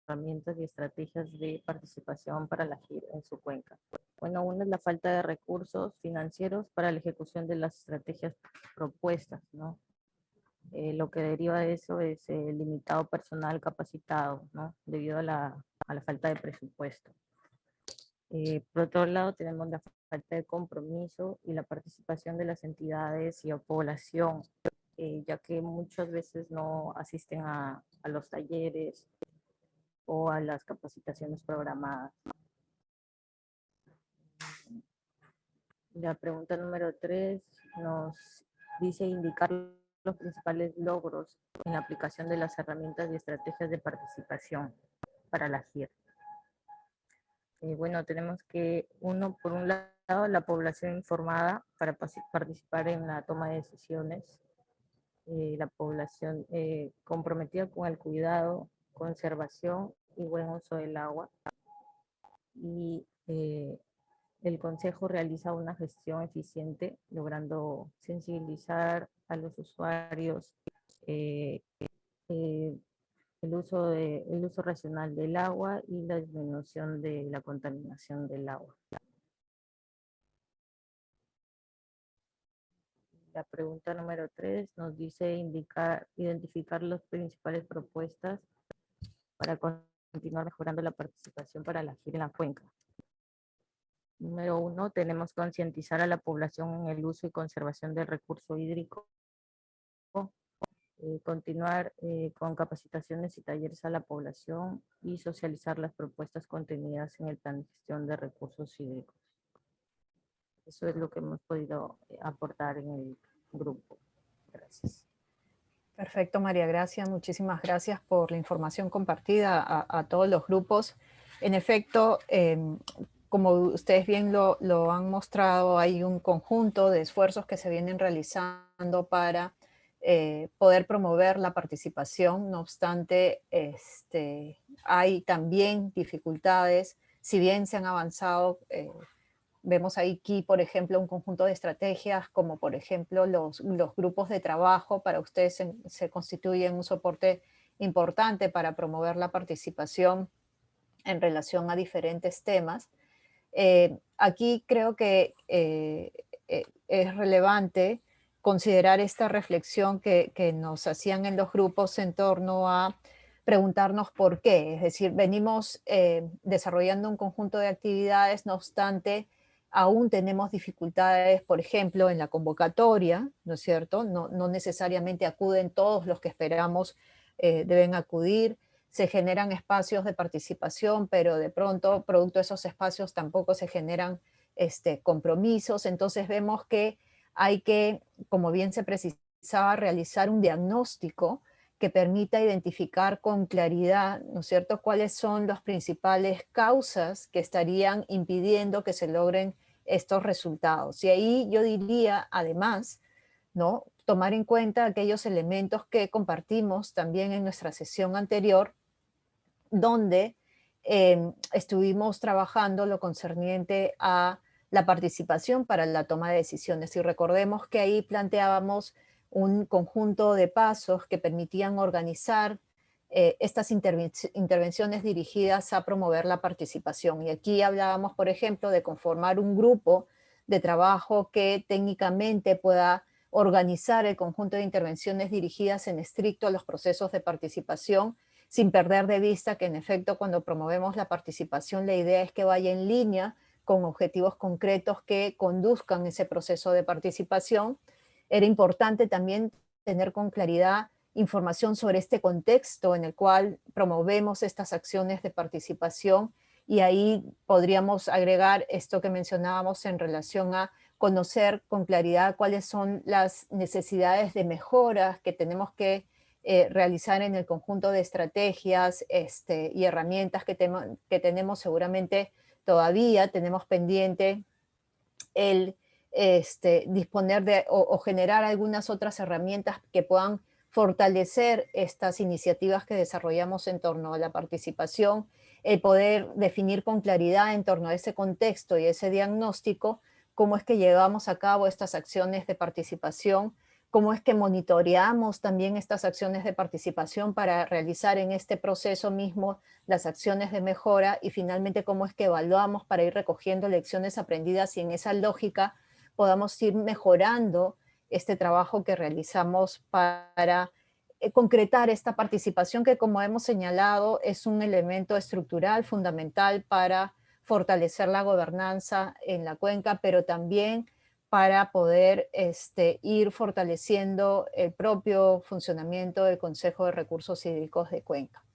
herramientas y estrategias de participación para la GIR en su cuenca. Bueno, una es la falta de recursos financieros para la ejecución de las estrategias propuestas, ¿no? Lo que deriva de eso es limitado personal capacitado, ¿no? Debido a la falta de presupuesto. Por otro lado, tenemos la falta de compromiso y la participación de las entidades y la población, ya que muchas veces no asisten a los talleres o a las capacitaciones programadas. La pregunta número 3 nos dice indicar los principales logros en la aplicación de las herramientas y estrategias de participación para la GIR. Bueno, tenemos que, por un lado, la población informada para participar en la toma de decisiones, la población comprometida con el cuidado, conservación y buen uso del agua. Y el Consejo realiza una gestión eficiente, logrando sensibilizar a los usuarios el uso racional del agua y la disminución de la contaminación del agua. La pregunta número 3 nos dice identificar las principales propuestas para continuar mejorando la participación para la GIR en la cuenca. Número 1, tenemos que concientizar a la población en el uso y conservación del recurso hídrico. Continuar con capacitaciones y talleres a la población y socializar las propuestas contenidas en el plan de gestión de recursos hídricos. Eso es lo que hemos podido aportar en el grupo. Gracias. Perfecto, María Gracia. Muchísimas gracias por la información compartida a todos los grupos. En efecto, como ustedes bien lo han mostrado, hay un conjunto de esfuerzos que se vienen realizando para poder promover la participación. No obstante, hay también dificultades. Si bien se han avanzado, vemos aquí, por ejemplo, un conjunto de estrategias, como por ejemplo los grupos de trabajo. Para ustedes se constituyen un soporte importante para promover la participación en relación a diferentes temas. Aquí creo que es relevante considerar esta reflexión que nos hacían en los grupos en torno a preguntarnos por qué. Es decir, venimos desarrollando un conjunto de actividades, no obstante, aún tenemos dificultades, por ejemplo, en la convocatoria, ¿no es cierto? No necesariamente acuden todos los que esperamos deben acudir. Se generan espacios de participación, pero de pronto, producto de esos espacios, tampoco se generan compromisos. Entonces vemos que hay que, como bien se precisaba, realizar un diagnóstico que permita identificar con claridad, ¿no es cierto?, cuáles son las principales causas que estarían impidiendo que se logren estos resultados. Y ahí yo diría, además, ¿no?, tomar en cuenta aquellos elementos que compartimos también en nuestra sesión anterior, donde estuvimos trabajando lo concerniente a la participación para la toma de decisiones. Y recordemos que ahí planteábamos un conjunto de pasos que permitían organizar estas intervenciones dirigidas a promover la participación. Y aquí hablábamos, por ejemplo, de conformar un grupo de trabajo que técnicamente pueda organizar el conjunto de intervenciones dirigidas en estricto a los procesos de participación, sin perder de vista que en efecto cuando promovemos la participación la idea es que vaya en línea con objetivos concretos que conduzcan ese proceso de participación. Era importante también tener con claridad información sobre este contexto en el cual promovemos estas acciones de participación, y ahí podríamos agregar esto que mencionábamos en relación a conocer con claridad cuáles son las necesidades de mejoras que tenemos que realizar en el conjunto de estrategias y herramientas que tenemos. Seguramente todavía tenemos pendiente el disponer de o generar algunas otras herramientas que puedan fortalecer estas iniciativas que desarrollamos en torno a la participación, el poder definir con claridad en torno a ese contexto y ese diagnóstico cómo es que llevamos a cabo estas acciones de participación, cómo es que monitoreamos también estas acciones de participación para realizar en este proceso mismo las acciones de mejora, y finalmente cómo es que evaluamos para ir recogiendo lecciones aprendidas y en esa lógica podamos ir mejorando este trabajo que realizamos para concretar esta participación que, como hemos señalado, es un elemento estructural fundamental para fortalecer la gobernanza en la cuenca, pero también para poder ir fortaleciendo el propio funcionamiento del Consejo de Recursos Hídricos de Cuenca.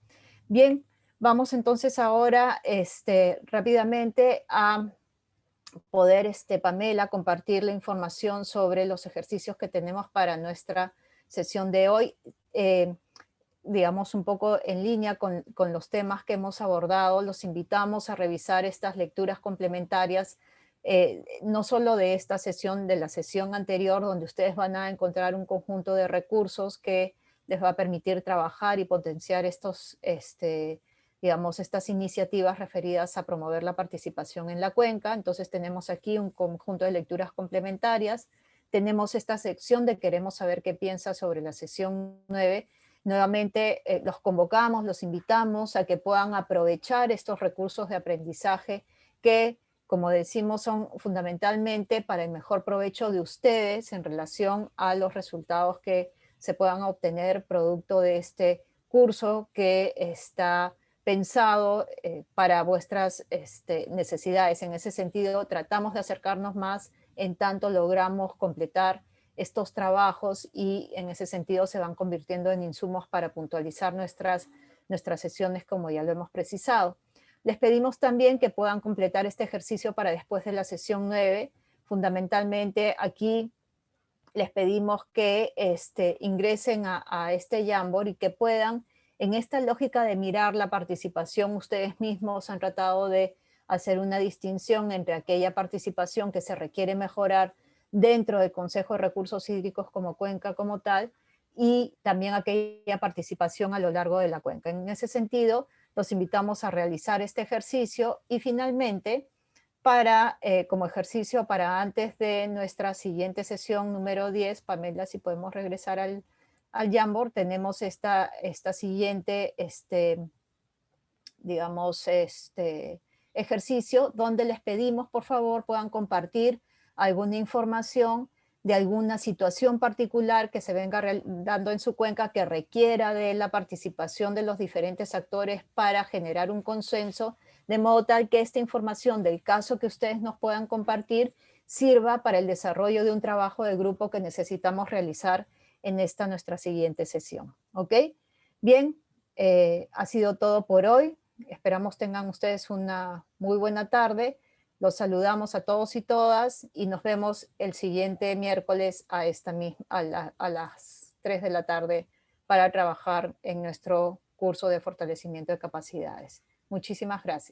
Bien, vamos entonces ahora rápidamente a poder, Pamela, compartir la información sobre los ejercicios que tenemos para nuestra sesión de hoy, digamos un poco en línea con los temas que hemos abordado. Los invitamos a revisar estas lecturas complementarias, no solo de esta sesión, de la sesión anterior, donde ustedes van a encontrar un conjunto de recursos que les va a permitir trabajar y potenciar estos, digamos, estas iniciativas referidas a promover la participación en la cuenca. Entonces tenemos aquí un conjunto de lecturas complementarias. Tenemos esta sección de queremos saber qué piensa sobre la sesión 9. Nuevamente los convocamos, los invitamos a que puedan aprovechar estos recursos de aprendizaje que, como decimos, son fundamentalmente para el mejor provecho de ustedes en relación a los resultados que se puedan obtener producto de este curso que está pensado para vuestras necesidades. En ese sentido, tratamos de acercarnos más en tanto logramos completar estos trabajos y en ese sentido se van convirtiendo en insumos para puntualizar nuestras sesiones, como ya lo hemos precisado. Les pedimos también que puedan completar este ejercicio para después de la sesión 9. Fundamentalmente aquí les pedimos que ingresen a este Jamboard y que puedan, en esta lógica de mirar la participación, ustedes mismos han tratado de hacer una distinción entre aquella participación que se requiere mejorar dentro del Consejo de Recursos Hídricos como cuenca como tal, y también aquella participación a lo largo de la cuenca. En ese sentido, los invitamos a realizar este ejercicio y finalmente, como ejercicio para antes de nuestra siguiente sesión número 10, Pamela, si podemos regresar al Jamboard, tenemos esta siguiente, digamos, ejercicio donde les pedimos, por favor, puedan compartir alguna información de alguna situación particular que se venga dando en su cuenca que requiera de la participación de los diferentes actores para generar un consenso, de modo tal que esta información del caso que ustedes nos puedan compartir sirva para el desarrollo de un trabajo de grupo que necesitamos realizar en esta nuestra siguiente sesión. ¿Ok? Bien, ha sido todo por hoy. Esperamos tengan ustedes una muy buena tarde. Los saludamos a todos y todas y nos vemos el siguiente miércoles a las 3 de la tarde para trabajar en nuestro curso de fortalecimiento de capacidades. Muchísimas gracias.